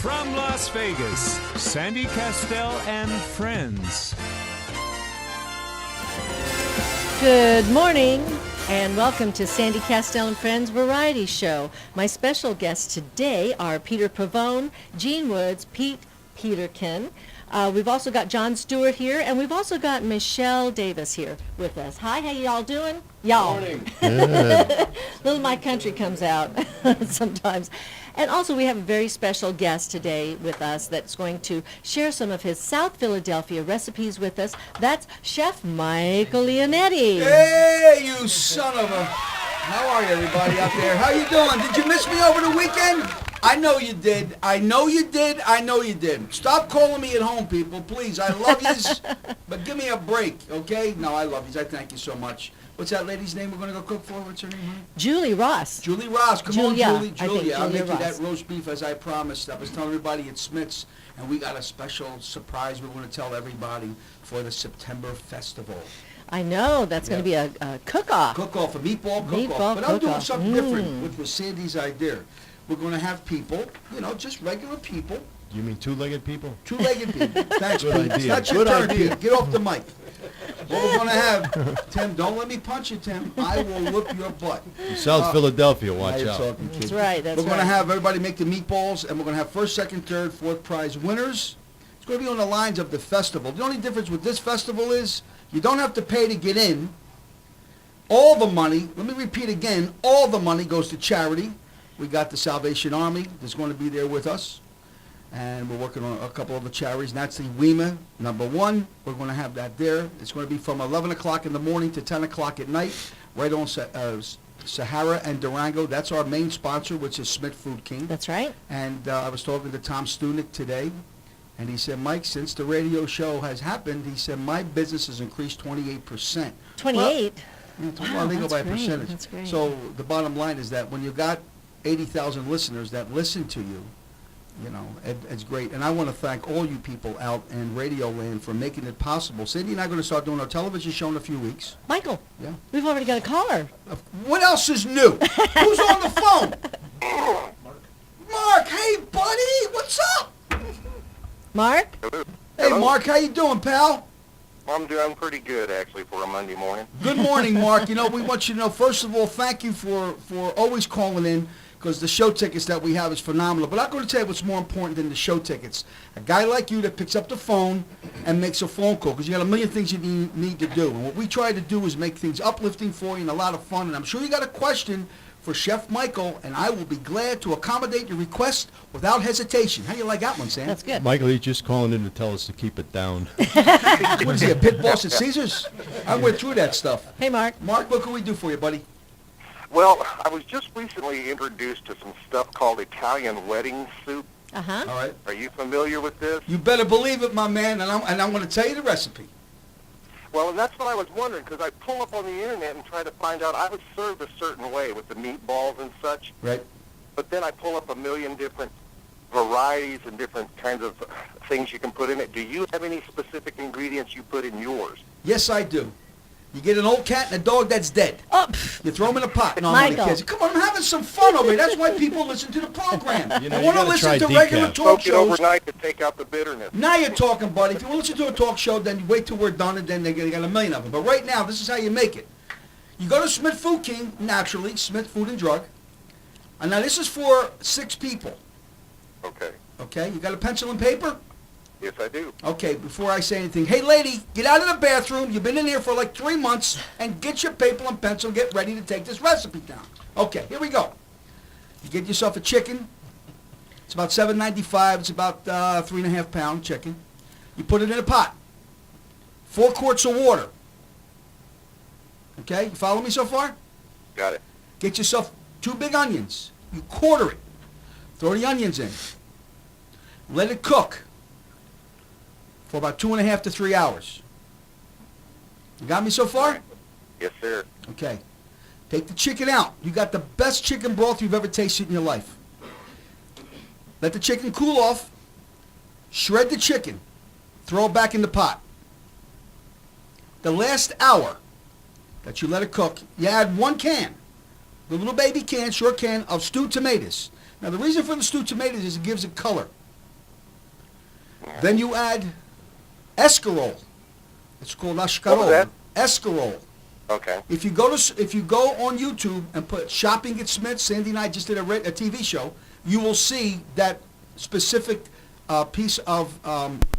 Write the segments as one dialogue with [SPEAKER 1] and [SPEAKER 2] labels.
[SPEAKER 1] From Las Vegas, Sandy Kastel and friends.
[SPEAKER 2] Good morning, and welcome to Sandy Kastel and Friends Variety Show. My special guests today are Peter Pavone, Gene Woods, Pete Peterkin. We've also got John Stewart here, and we've also got Michelle Davis here with us. Hi, how y'all doing? Y'all.
[SPEAKER 3] Morning.
[SPEAKER 2] Little My Country comes out sometimes. And also we have a very special guest today with us that's going to share some of his South Philadelphia recipes with us. That's Chef Michael Leonetti.
[SPEAKER 3] Hey, you son of a... How are you, everybody out there? How you doing? Did you miss me over the weekend? I know you did. I know you did. I know you did. Stop calling me at home, people. Please, I love yous, but give me a break, okay? No, I love yous. I thank you so much. What's that lady's name we're going to go cook for? What's her name, honey?
[SPEAKER 2] Julie Ross.
[SPEAKER 3] Julie Ross. Come
[SPEAKER 2] Julia,
[SPEAKER 3] on, Julie.
[SPEAKER 2] I think
[SPEAKER 3] Julia, I'll
[SPEAKER 2] Julia
[SPEAKER 3] make you
[SPEAKER 2] Ross.
[SPEAKER 3] that roast beef as I promised. I was telling everybody at Smith's, and we got a special surprise we're going to tell everybody for the September festival.
[SPEAKER 2] I know, that's going to be a cook-off.
[SPEAKER 3] Cook-off, a meatball cook-off.
[SPEAKER 2] Meatball
[SPEAKER 3] But I'm doing
[SPEAKER 2] cook-off.
[SPEAKER 3] something different, which was Sandy's idea. We're going to have people, just regular people.
[SPEAKER 4] You mean two-legged people?
[SPEAKER 3] Two-legged people. Thanks,
[SPEAKER 4] Good
[SPEAKER 3] Pete.
[SPEAKER 4] idea.
[SPEAKER 3] That's your
[SPEAKER 4] Good
[SPEAKER 3] turn,
[SPEAKER 4] idea.
[SPEAKER 3] Pete. Get off the mic. What we're going to have, Tim, don't let me punch you, Tim. I will whoop your butt.
[SPEAKER 4] South Philadelphia,
[SPEAKER 3] Now
[SPEAKER 4] watch
[SPEAKER 3] you're
[SPEAKER 4] out.
[SPEAKER 3] talking, kid.
[SPEAKER 2] That's right, that's
[SPEAKER 3] We're going
[SPEAKER 2] right.
[SPEAKER 3] to have everybody make the meatballs, and we're going to have first, second, third, fourth prize winners. It's going to be on the lines of the festival. The only difference with this festival is you don't have to pay to get in. All the money, let me repeat again, all the money goes to charity. We got the Salvation Army that's going to be there with us. And we're working on a couple of the charities. And that's the WEMA #1. We're going to have that there. It's going to be from 11 o'clock in the morning to 10 o'clock at night, right on Sahara and Durango. That's our main sponsor, which is Smith Food King.
[SPEAKER 2] That's right.
[SPEAKER 3] And I was talking to Tom Stunick today, and he said, Mike, since the radio show has happened, he said, my business has increased 28%.
[SPEAKER 2] 28?
[SPEAKER 3] Well, they go
[SPEAKER 2] that's
[SPEAKER 3] by
[SPEAKER 2] great,
[SPEAKER 3] percentage.
[SPEAKER 2] that's great.
[SPEAKER 3] So the bottom line is that when you've got 80,000 listeners that listen to you, it's great. And I want to thank all you people out in Radio Land for making it possible. Cindy and I are going to start doing our television show in a few weeks.
[SPEAKER 2] Michael,
[SPEAKER 3] Yeah.
[SPEAKER 2] we've already got a caller.
[SPEAKER 3] What else is new? Who's on the phone? Mark, hey, buddy, what's up?
[SPEAKER 2] Mark?
[SPEAKER 5] Hello.
[SPEAKER 3] Hey,
[SPEAKER 5] Hello?
[SPEAKER 3] Mark, how you doing, pal?
[SPEAKER 5] I'm doing pretty good, actually, for a Monday morning.
[SPEAKER 3] Good morning, Mark. We want you to know, first of all, thank you for always calling in, because the show tickets that we have is phenomenal. But I'm going to tell you what's more important than the show tickets. A guy like you that picks up the phone and makes a phone call, because you got a million things you need to do. And what we try to do is make things uplifting for you and a lot of fun. And I'm sure you got a question for Chef Michael, and I will be glad to accommodate your request without hesitation. How do you like that one, Sam?
[SPEAKER 2] That's good.
[SPEAKER 4] Michael, he's just calling in to tell us to keep it down.
[SPEAKER 3] What is he, a pit boss at Caesars? I went through that stuff.
[SPEAKER 2] Hey, Mark.
[SPEAKER 3] Mark, what can we do for you, buddy?
[SPEAKER 5] Well, I was just recently introduced to some stuff called Italian wedding soup.
[SPEAKER 2] Uh-huh.
[SPEAKER 3] All right.
[SPEAKER 5] Are you familiar with this?
[SPEAKER 3] You better believe it, my man, and I'm going to tell you the recipe.
[SPEAKER 5] Well, and that's what I was wondering, because I pull up on the internet and try to find out. I was served a certain way with the meatballs and such,
[SPEAKER 3] Right.
[SPEAKER 5] but then I pull up a million different varieties and different kinds of things you can put in it. Do you have any specific ingredients you put in yours?
[SPEAKER 3] Yes, I do. You get an old cat and a dog that's dead.
[SPEAKER 2] Oh,
[SPEAKER 3] You throw them in a pot. No, I'm only
[SPEAKER 2] Michael.
[SPEAKER 3] kidding. Come on, I'm having some fun over here. That's why people listen to the program.
[SPEAKER 4] You know,
[SPEAKER 3] I
[SPEAKER 4] you
[SPEAKER 3] want to
[SPEAKER 4] gotta
[SPEAKER 3] listen
[SPEAKER 4] try
[SPEAKER 3] to regular
[SPEAKER 4] decaf.
[SPEAKER 3] talk
[SPEAKER 5] Soak it
[SPEAKER 3] shows.
[SPEAKER 5] overnight to take out the bitterness.
[SPEAKER 3] Now you're talking, buddy. If you want to listen to a talk show, then you wait till we're done, and then they got a million of them. But right now, this is how you make it. You go to Smith Food King, naturally, Smith Food and Drug. And now this is for 6 people.
[SPEAKER 5] Okay.
[SPEAKER 3] Okay? You got a pencil and paper?
[SPEAKER 5] Yes, I do.
[SPEAKER 3] Okay, before I say anything, hey lady, get out of the bathroom. You've been in here for like 3 months, and get your paper and pencil and get ready to take this recipe down. Okay, here we go. You get yourself a chicken. It's about $7.95. It's about 3.5 pound chicken. You put it in a pot. 4 quarts of water. Okay, you follow me so far?
[SPEAKER 5] Got it.
[SPEAKER 3] Get yourself 2 big onions. You quarter it. Throw the onions in. Let it cook for about 2.5 to 3 hours. You got me so far?
[SPEAKER 5] Yes, sir.
[SPEAKER 3] Okay. Take the chicken out. You got the best chicken broth you've ever tasted in your life. Let the chicken cool off. Shred the chicken. Throw it back in the pot. The last hour that you let it cook, you add 1 can, the little baby can, short can, of stewed tomatoes. Now, the reason for the stewed tomatoes is it gives it color. Then you add escarole. It's called
[SPEAKER 5] What was
[SPEAKER 3] ashkarol.
[SPEAKER 5] that?
[SPEAKER 3] Escarole.
[SPEAKER 5] Okay.
[SPEAKER 3] If you go on YouTube and put Shopping at Smith's, Sandy and I just did a TV show, you will see that specific piece of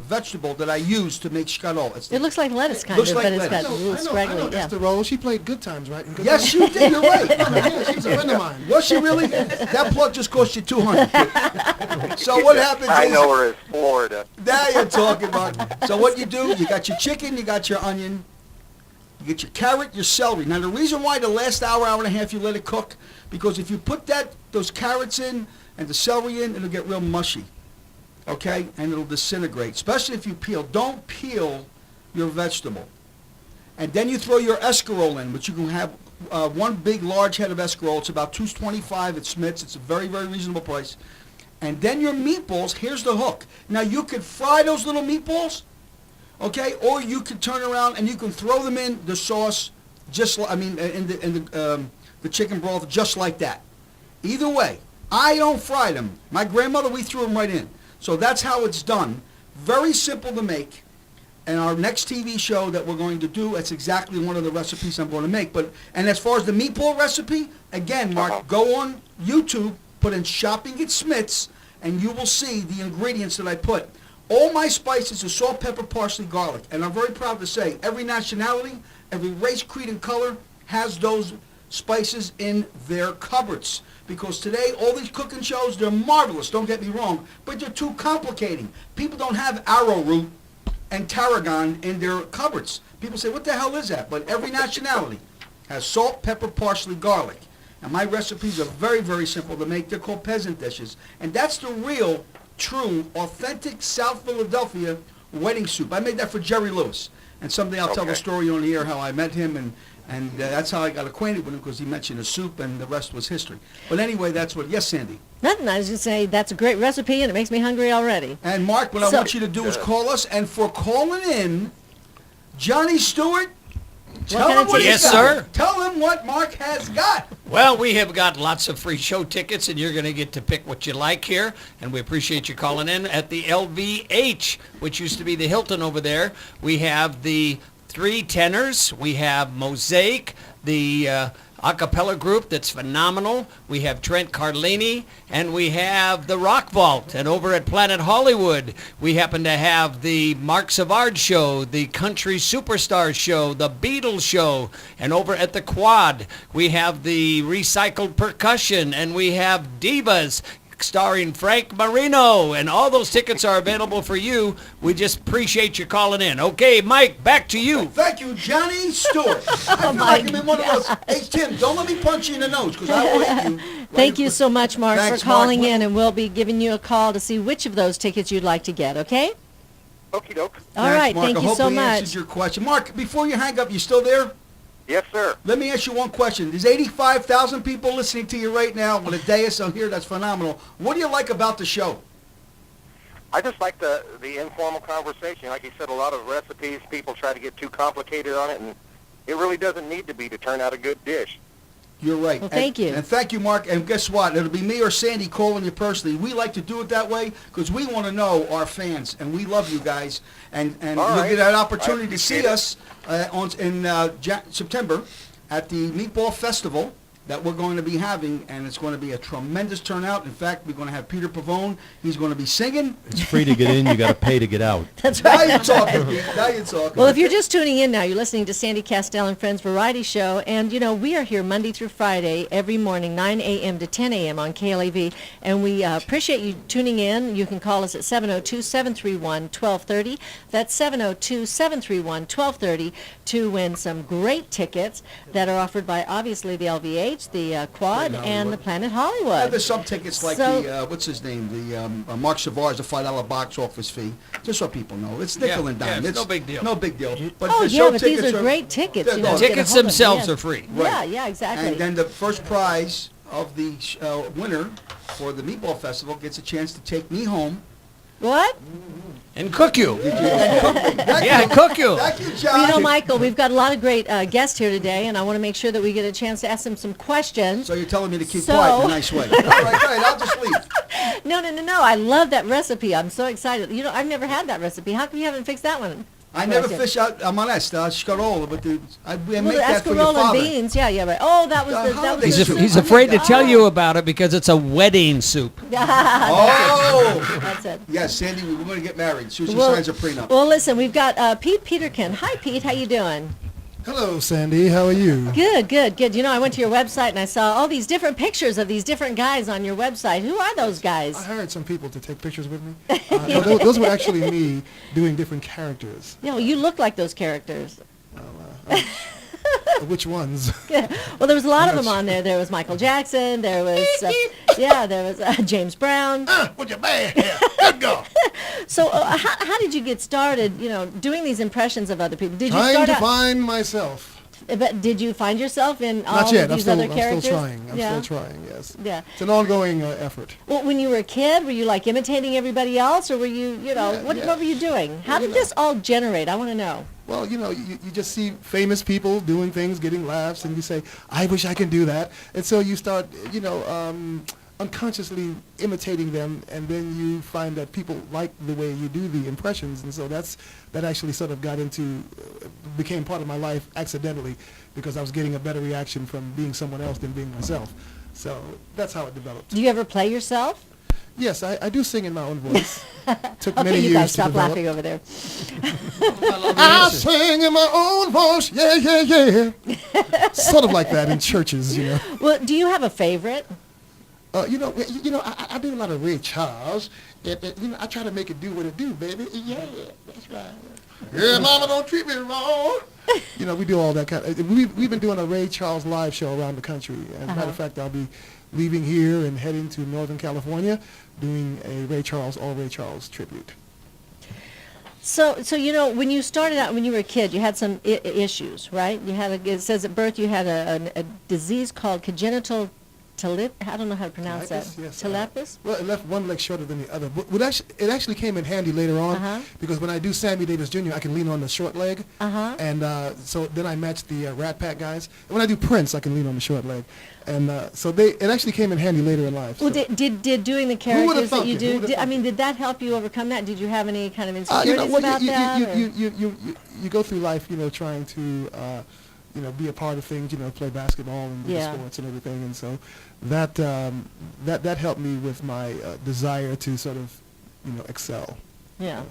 [SPEAKER 3] vegetable that I use to make shkarol.
[SPEAKER 2] It looks like lettuce kind
[SPEAKER 3] Looks
[SPEAKER 2] of,
[SPEAKER 3] like
[SPEAKER 2] but it's
[SPEAKER 3] lettuce.
[SPEAKER 2] got a
[SPEAKER 6] I
[SPEAKER 2] little
[SPEAKER 6] know
[SPEAKER 2] scraggly. Yeah.
[SPEAKER 6] Esther Roll. She played Good Times, right? In Good
[SPEAKER 3] Yes,
[SPEAKER 6] Times?
[SPEAKER 3] you did. You're right.
[SPEAKER 6] Yeah, she's a friend of mine.
[SPEAKER 3] Was she really? That plug just cost you $200. So what happens
[SPEAKER 5] I
[SPEAKER 3] is,
[SPEAKER 5] know her as Florida.
[SPEAKER 3] now you're talking about. So what you do, you got your chicken, you got your onion, you get your carrot, your celery. Now the reason why the last hour and a half you let it cook, because if you put those carrots in and the celery in, it'll get real mushy. Okay? And it'll disintegrate, especially if you peel. Don't peel your vegetable. And then you throw your escarole in, which you can have one big large head of escarole. It's about $2.25 at Smith's. It's a very, very reasonable price. And then your meatballs, here's the hook. Now you could fry those little meatballs, okay? Or you could turn around and you can throw them in the sauce, in the chicken broth, just like that. Either way, I don't fry them. My grandmother, we threw them right in. So that's how it's done. Very simple to make. And our next TV show that we're going to do, that's exactly one of the recipes I'm going to make. And as far as the meatball recipe, again, Mark, go on YouTube, put in Shopping at Smith's, and you will see the ingredients that I put. All my spices are salt, pepper, parsley, garlic. And I'm very proud to say every nationality, every race, creed, and color has those spices in their cupboards. Because today, all these cooking shows, they're marvelous, don't get me wrong, but they're too complicating. People don't have arrowroot and tarragon in their cupboards. People say, what the hell is that? But every nationality has salt, pepper, parsley, garlic. And my recipes are very, very simple to make. They're called peasant dishes. And that's the real, true, authentic South Philadelphia wedding soup. I made that for Jerry Lewis. And someday I'll tell the story on the air how I met him, and that's how I got acquainted with him, because he mentioned a soup, and the rest was history. But anyway, that's what. Yes, Sandy.
[SPEAKER 2] Nothing. I was just saying that's a great recipe, and it makes me hungry already.
[SPEAKER 3] And Mark, what I want you to do is call us, and for calling in, Johnny Stewart, tell him what
[SPEAKER 7] Yes,
[SPEAKER 3] he's got.
[SPEAKER 7] sir.
[SPEAKER 3] Tell him what Mark has got.
[SPEAKER 7] Well, we have got lots of free show tickets, and you're going to get to pick what you like here. And we appreciate you calling in at the LVH, which used to be the Hilton over there. We have the three tenors. We have Mosaic, the a cappella group that's phenomenal. We have Trent Carlini, and we have the Rock Vault. And over at Planet Hollywood, we happen to have the Mark Savard Show, the Country Superstars Show, the Beatles Show. And over at the Quad, we have the Recycled Percussion, and we have Divas, starring Frank Marino, and all those tickets are available for you. We just appreciate you calling in. Okay, Mike, back to you.
[SPEAKER 3] Thank you, Johnny Stewart. I feel like I'm in one of those. Hey, Tim, don't let me punch you in the nose, because I will hit you.
[SPEAKER 2] Thank you so much, Mark,
[SPEAKER 3] Thanks,
[SPEAKER 2] for calling
[SPEAKER 3] Mark.
[SPEAKER 2] in, and we'll be giving you a call to see which of those tickets you'd like to get, okay?
[SPEAKER 5] Okie doke.
[SPEAKER 2] All right,
[SPEAKER 3] Mark.
[SPEAKER 2] thank
[SPEAKER 3] I
[SPEAKER 2] you
[SPEAKER 3] hope
[SPEAKER 2] so
[SPEAKER 3] we
[SPEAKER 2] much.
[SPEAKER 3] answered your question. Mark, before you hang up, you still there?
[SPEAKER 5] Yes, sir.
[SPEAKER 3] Let me ask you one question. There's 85,000 people listening to you right now with a dais on here. That's phenomenal. What do you like about the show?
[SPEAKER 5] I just like the informal conversation. Like you said, a lot of recipes, people try to get too complicated on it, and it really doesn't need to be to turn out a good dish.
[SPEAKER 3] You're right.
[SPEAKER 2] Well, thank you.
[SPEAKER 3] And thank you, Mark. And guess what? It'll be me or Sandy calling you personally. We like to do it that way because we want to know our fans, and we love you guys. And
[SPEAKER 5] All
[SPEAKER 3] you'll
[SPEAKER 5] right.
[SPEAKER 3] get an opportunity to
[SPEAKER 5] appreciate
[SPEAKER 3] see
[SPEAKER 5] it.
[SPEAKER 3] us in September at the Meatball Festival that we're going to be having, and it's going to be a tremendous turnout. In fact, we're going to have Peter Pavone. He's going to be singing.
[SPEAKER 4] It's free to get in. You got to pay to get out.
[SPEAKER 2] That's
[SPEAKER 3] Now
[SPEAKER 2] right.
[SPEAKER 3] you're talking, Pete. Now you're talking.
[SPEAKER 2] Well, if you're just tuning in now, you're listening to Sandy Kastel and Friends Variety Show, and, you know, we are here Monday through Friday every morning, 9 a.m. to 10 a.m. on KLAV, and we appreciate you tuning in. You can call us at 702-731-1230. That's 702-731-1230 to win some great tickets that are offered by, obviously, the LVH, the Quad, and the Planet Hollywood.
[SPEAKER 3] Yeah, there's some tickets like
[SPEAKER 2] So-
[SPEAKER 3] the, what's his name, the Mark Savar's a $5 box office fee, just so people know. It's nickel and dime.
[SPEAKER 7] it's no big deal.
[SPEAKER 3] No big deal. But
[SPEAKER 2] Oh,
[SPEAKER 3] the
[SPEAKER 2] yeah,
[SPEAKER 3] show
[SPEAKER 2] but these
[SPEAKER 3] tickets
[SPEAKER 2] are great tickets.
[SPEAKER 3] they're
[SPEAKER 2] You know,
[SPEAKER 3] not-
[SPEAKER 2] to get a
[SPEAKER 7] Tickets
[SPEAKER 2] hold of.
[SPEAKER 7] themselves
[SPEAKER 2] Yes.
[SPEAKER 7] are free.
[SPEAKER 2] Yeah, yeah, exactly.
[SPEAKER 3] And then the first prize of the winner for the Meatball Festival gets a chance to take me home.
[SPEAKER 2] What?
[SPEAKER 7] And cook you.
[SPEAKER 3] And cook me. Thank
[SPEAKER 7] Yeah,
[SPEAKER 3] you.
[SPEAKER 7] cook you.
[SPEAKER 3] Thank you,
[SPEAKER 2] Well,
[SPEAKER 3] John.
[SPEAKER 2] you know, Michael, we've got a lot of great guests here today, and I want to make sure that we get a chance to ask them some questions.
[SPEAKER 3] So you're telling me to keep
[SPEAKER 2] So-
[SPEAKER 3] quiet in a nice way. All right, go ahead. I'll just leave.
[SPEAKER 2] No. I love that recipe. I'm so excited. You know, I've never had that recipe. How come you haven't fixed that one?
[SPEAKER 3] I never fish out amalesta, scarola, but I make
[SPEAKER 2] Well,
[SPEAKER 3] that for your
[SPEAKER 2] escarole
[SPEAKER 3] father.
[SPEAKER 2] and beans. Yeah, right. Oh, that was the
[SPEAKER 3] holiday
[SPEAKER 2] soup.
[SPEAKER 3] soup.
[SPEAKER 7] He's afraid to tell you about it because it's a wedding soup.
[SPEAKER 3] Oh!
[SPEAKER 2] That's it.
[SPEAKER 3] Yes, Sandy, we're going to get married. Susan
[SPEAKER 2] Well-
[SPEAKER 3] signs a prenup.
[SPEAKER 2] Well, listen, we've got Pete Peterkin. Hi, Pete. How you doing?
[SPEAKER 6] Hello, Sandy. How are you?
[SPEAKER 2] Good. You know, I went to your website and I saw all these different pictures of these different guys on your website. Who are those guys?
[SPEAKER 6] I hired some people to take pictures with me. No, those were actually me doing different characters.
[SPEAKER 2] You know, you look like those characters.
[SPEAKER 6] Which ones?
[SPEAKER 2] Well, there was a lot of them on there. There was Michael Jackson. There was, there was James Brown.
[SPEAKER 6] With your bad hair. Good God.
[SPEAKER 2] So, how did you get started? You know, doing these impressions of other people. Did you
[SPEAKER 6] Trying
[SPEAKER 2] start
[SPEAKER 6] to
[SPEAKER 2] out?
[SPEAKER 6] find myself.
[SPEAKER 2] But did you find yourself in all
[SPEAKER 6] Not yet.
[SPEAKER 2] of
[SPEAKER 6] I'm
[SPEAKER 2] these
[SPEAKER 6] still,
[SPEAKER 2] other
[SPEAKER 6] I'm
[SPEAKER 2] characters?
[SPEAKER 6] still trying. I'm
[SPEAKER 2] Yeah.
[SPEAKER 6] still trying, yes.
[SPEAKER 2] Yeah.
[SPEAKER 6] It's an ongoing effort.
[SPEAKER 2] Well, when you were a kid, were you like imitating everybody else, or were you, what were you doing? How did this all generate? I want to know.
[SPEAKER 6] Well, you just see famous people doing things, getting laughs, and you say, I wish I can do that. And so you start, unconsciously imitating them, and then you find that people like the way you do the impressions. And so that actually sort of became part of my life accidentally, because I was getting a better reaction from being someone else than being myself. So that's how it developed.
[SPEAKER 2] Do you ever play yourself?
[SPEAKER 6] Yes, I do sing in my own voice. Took
[SPEAKER 2] Okay,
[SPEAKER 6] many
[SPEAKER 2] you
[SPEAKER 6] years
[SPEAKER 2] guys
[SPEAKER 6] to
[SPEAKER 2] stop
[SPEAKER 6] develop.
[SPEAKER 2] laughing over there.
[SPEAKER 6] I sing in my own voice, yeah. Sort of like that in churches,
[SPEAKER 2] Well, do you have a favorite?
[SPEAKER 6] I do a lot of Ray Charles. I try to make it do what it do, baby. Yeah, that's right. Yeah, mama, don't treat me wrong. We do all that kind of. We've been doing a Ray Charles live show around the country. As a matter of fact, I'll be leaving here and heading to Northern California, doing a all Ray Charles tribute.
[SPEAKER 2] So when you started out, when you were a kid, you had some issues, right? It says at birth you had a disease called congenital I don't know how to pronounce
[SPEAKER 6] Tinnitus,
[SPEAKER 2] that.
[SPEAKER 6] yes.
[SPEAKER 2] Telepus?
[SPEAKER 6] Well, it left one leg shorter than the other. But it actually came in handy later on, because when I do Sammy Davis Jr., I can lean on the short leg. And so then I match the Rat Pack guys. And when I do Prince, I can lean on the short leg. And so it actually came in handy later in life.
[SPEAKER 2] Well,
[SPEAKER 6] so.
[SPEAKER 2] did doing the
[SPEAKER 6] would've
[SPEAKER 2] characters that
[SPEAKER 6] thunk
[SPEAKER 2] you
[SPEAKER 6] it?
[SPEAKER 2] do,
[SPEAKER 6] Who would've
[SPEAKER 2] did that help you overcome that? Did you have any kind of insecurities about that?
[SPEAKER 6] You go through life, trying to, be a part of things, play basketball and do the sports and everything. And so that helped me with my desire to sort of, excel.
[SPEAKER 2] Yeah.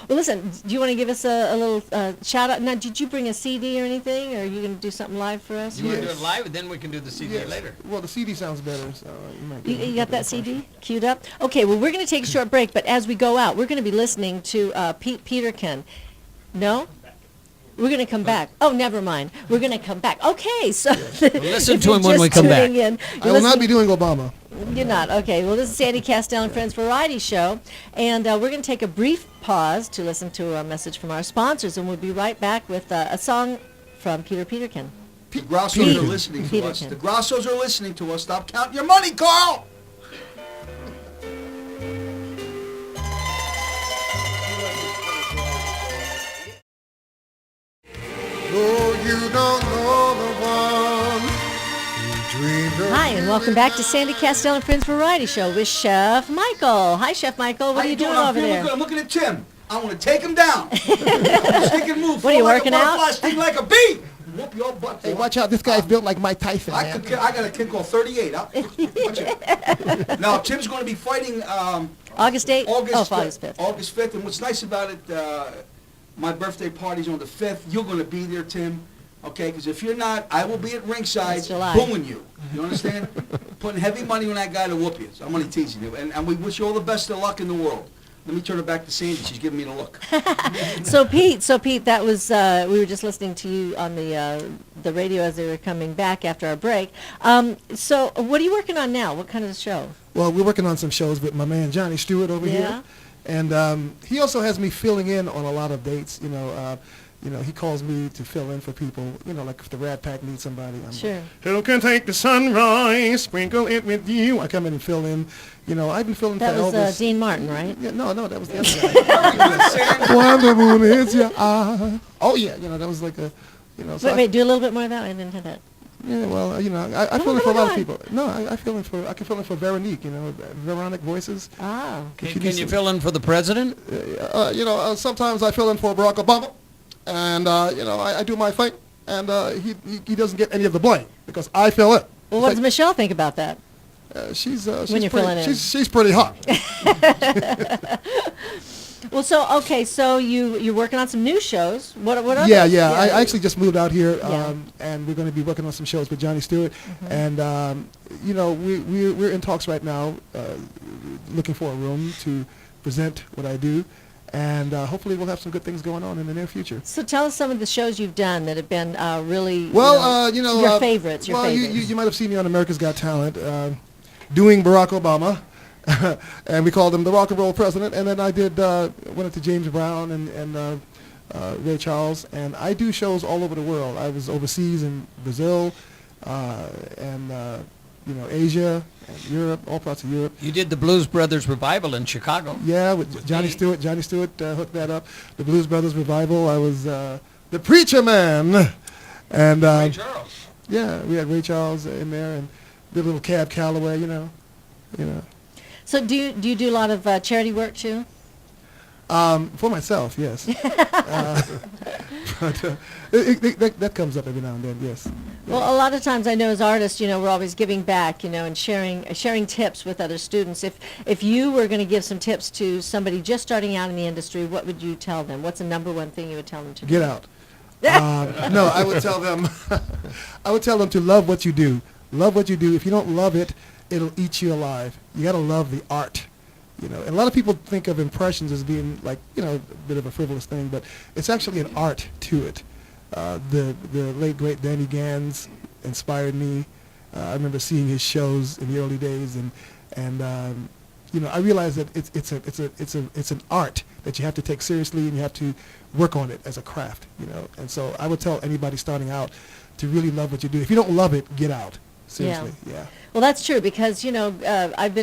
[SPEAKER 2] Well, listen, do you want to give us a little shout out? Now, did you bring a CD or anything, or are you going to do something live for us?
[SPEAKER 7] You want to do it live, and then we can do the CD
[SPEAKER 6] Yes.
[SPEAKER 7] later.
[SPEAKER 6] Well, the CD sounds better, so you might.
[SPEAKER 2] You got that CD queued up? Okay, well, we're going to take a short break, but as we go out, we're going to be listening to Pete Peterkin. No? We're going to come back. Oh, never mind. We're going to come back. Okay, so
[SPEAKER 7] Listen
[SPEAKER 2] if
[SPEAKER 7] to
[SPEAKER 2] you're
[SPEAKER 7] him when we
[SPEAKER 2] just
[SPEAKER 7] come back.
[SPEAKER 2] tuning in,
[SPEAKER 6] I will not be doing Obama.
[SPEAKER 2] You're not. Okay, well, this is Sandy Kastel and Friends Variety Show, and we're going to take a brief pause to listen to a message from our sponsors, and we'll be right back with a song from Peter Peterkin.
[SPEAKER 3] The Grassos are listening to us. The Grassos are listening to us. Stop counting your money, Carl!
[SPEAKER 2] Hi, and welcome back to Sandy Kastel and Friends Variety Show with Chef Michael. Hi, Chef Michael. What are you doing
[SPEAKER 3] I'm
[SPEAKER 2] over
[SPEAKER 3] feeling
[SPEAKER 2] there?
[SPEAKER 3] good. I'm looking at Tim. I want to take him down. Stick and move.
[SPEAKER 2] What are you
[SPEAKER 3] Flow
[SPEAKER 2] working
[SPEAKER 3] like a
[SPEAKER 2] out?
[SPEAKER 3] butterfly, sting like a bee. Whoop your butt.
[SPEAKER 6] Hey, watch out! This guy's built like Mike Tyson,
[SPEAKER 3] I
[SPEAKER 6] man.
[SPEAKER 3] got a kid called 38. Watch it. Now, Tim's going to be fighting
[SPEAKER 2] August 8th?
[SPEAKER 3] August
[SPEAKER 2] August 5th.
[SPEAKER 3] August 5th. And what's nice about it, my birthday party's on the 5th. You're going to be there, Tim. Okay? Because if you're not, I will be at ringside
[SPEAKER 2] That's July.
[SPEAKER 3] booing you. You understand? Putting heavy money on that guy to whoop you. So I'm only teasing you. And we wish you all the best of luck in the world. Let me turn it back to Sandy. She's giving me the look.
[SPEAKER 2] So Pete, that was we were just listening to you on the radio as they were coming back after our break. So what are you working on now? What kind of show?
[SPEAKER 6] Well, we're working on some shows with my man Johnny Stewart over
[SPEAKER 2] Yeah.
[SPEAKER 6] here, and he also has me filling in on a lot of dates. He calls me to fill in for people. Like if the Rat Pack needs somebody, I'm
[SPEAKER 2] Sure.
[SPEAKER 6] like, who can take the sunrise, sprinkle it with you? I come in and fill in. I've been filling
[SPEAKER 2] That
[SPEAKER 6] for
[SPEAKER 2] was
[SPEAKER 6] Elvis.
[SPEAKER 2] Dean Martin, right?
[SPEAKER 6] Yeah, no, that was the other guy. When the moon hits your eye. Oh yeah, that was like a, so
[SPEAKER 2] Wait, do a little bit more of that. I didn't hear that.
[SPEAKER 6] Yeah, well, I feel it for a lot of people. No, I can feel it for Veronique, Veronic Voices.
[SPEAKER 2] Ah.
[SPEAKER 7] Can you fill in for the president?
[SPEAKER 6] Sometimes I fill in for Barack Obama, and, I do my thing, and he doesn't get any of the blame because I fill in.
[SPEAKER 2] Well, what does Michelle think about that?
[SPEAKER 6] She's
[SPEAKER 2] when you're filling in?
[SPEAKER 6] She's pretty hot.
[SPEAKER 2] Well, so you're working on some new shows. What are
[SPEAKER 6] Yeah,
[SPEAKER 2] those?
[SPEAKER 6] yeah. I actually just moved out here,
[SPEAKER 2] Yeah.
[SPEAKER 6] and we're going to be working on some shows with Johnny Stewart, and we're in talks right now, looking for a room to present what I do, and hopefully we'll have some good things going on in the near future.
[SPEAKER 2] So tell us some of the shows you've done that have been really
[SPEAKER 6] Well,
[SPEAKER 2] your favorites. Your
[SPEAKER 6] well,
[SPEAKER 2] favorites.
[SPEAKER 6] you might have seen me on America's Got Talent, doing Barack Obama. And we called him the rock and roll president. And then I went into James Brown and Ray Charles. And I do shows all over the world. I was overseas in Brazil and Asia and Europe, all parts of Europe.
[SPEAKER 7] You did the Blues Brothers revival in Chicago.
[SPEAKER 6] Yeah, with Johnny Stewart. Johnny Stewart hooked that up. The Blues Brothers revival. I was the preacher man. And
[SPEAKER 7] Ray Charles.
[SPEAKER 6] yeah, we had Ray Charles in there and did a little Cab Calloway,
[SPEAKER 2] So do you do a lot of charity work too?
[SPEAKER 6] For myself, yes. But that comes up every now and then, yes.
[SPEAKER 2] Well, a lot of times I know as artists, we're always giving back, and sharing tips with other students. If you were going to give some tips to somebody just starting out in the industry, what would you tell them? What's the number one thing you would tell them to do?
[SPEAKER 6] Get out. No, I would tell them. I would tell them to love what you do. Love what you do. If you don't love it, it'll eat you alive. You got to love the art. And a lot of people think of impressions as being like, a bit of a frivolous thing, but it's actually an art to it. The late great Danny Gans inspired me. I remember seeing his shows in the early days, and I realized that it's an art that you have to take seriously, and you have to work on it as a craft. And so I would tell anybody starting out to really love what you do. If you don't love it, get out. Seriously, yeah.
[SPEAKER 2] Well, that's true because, I've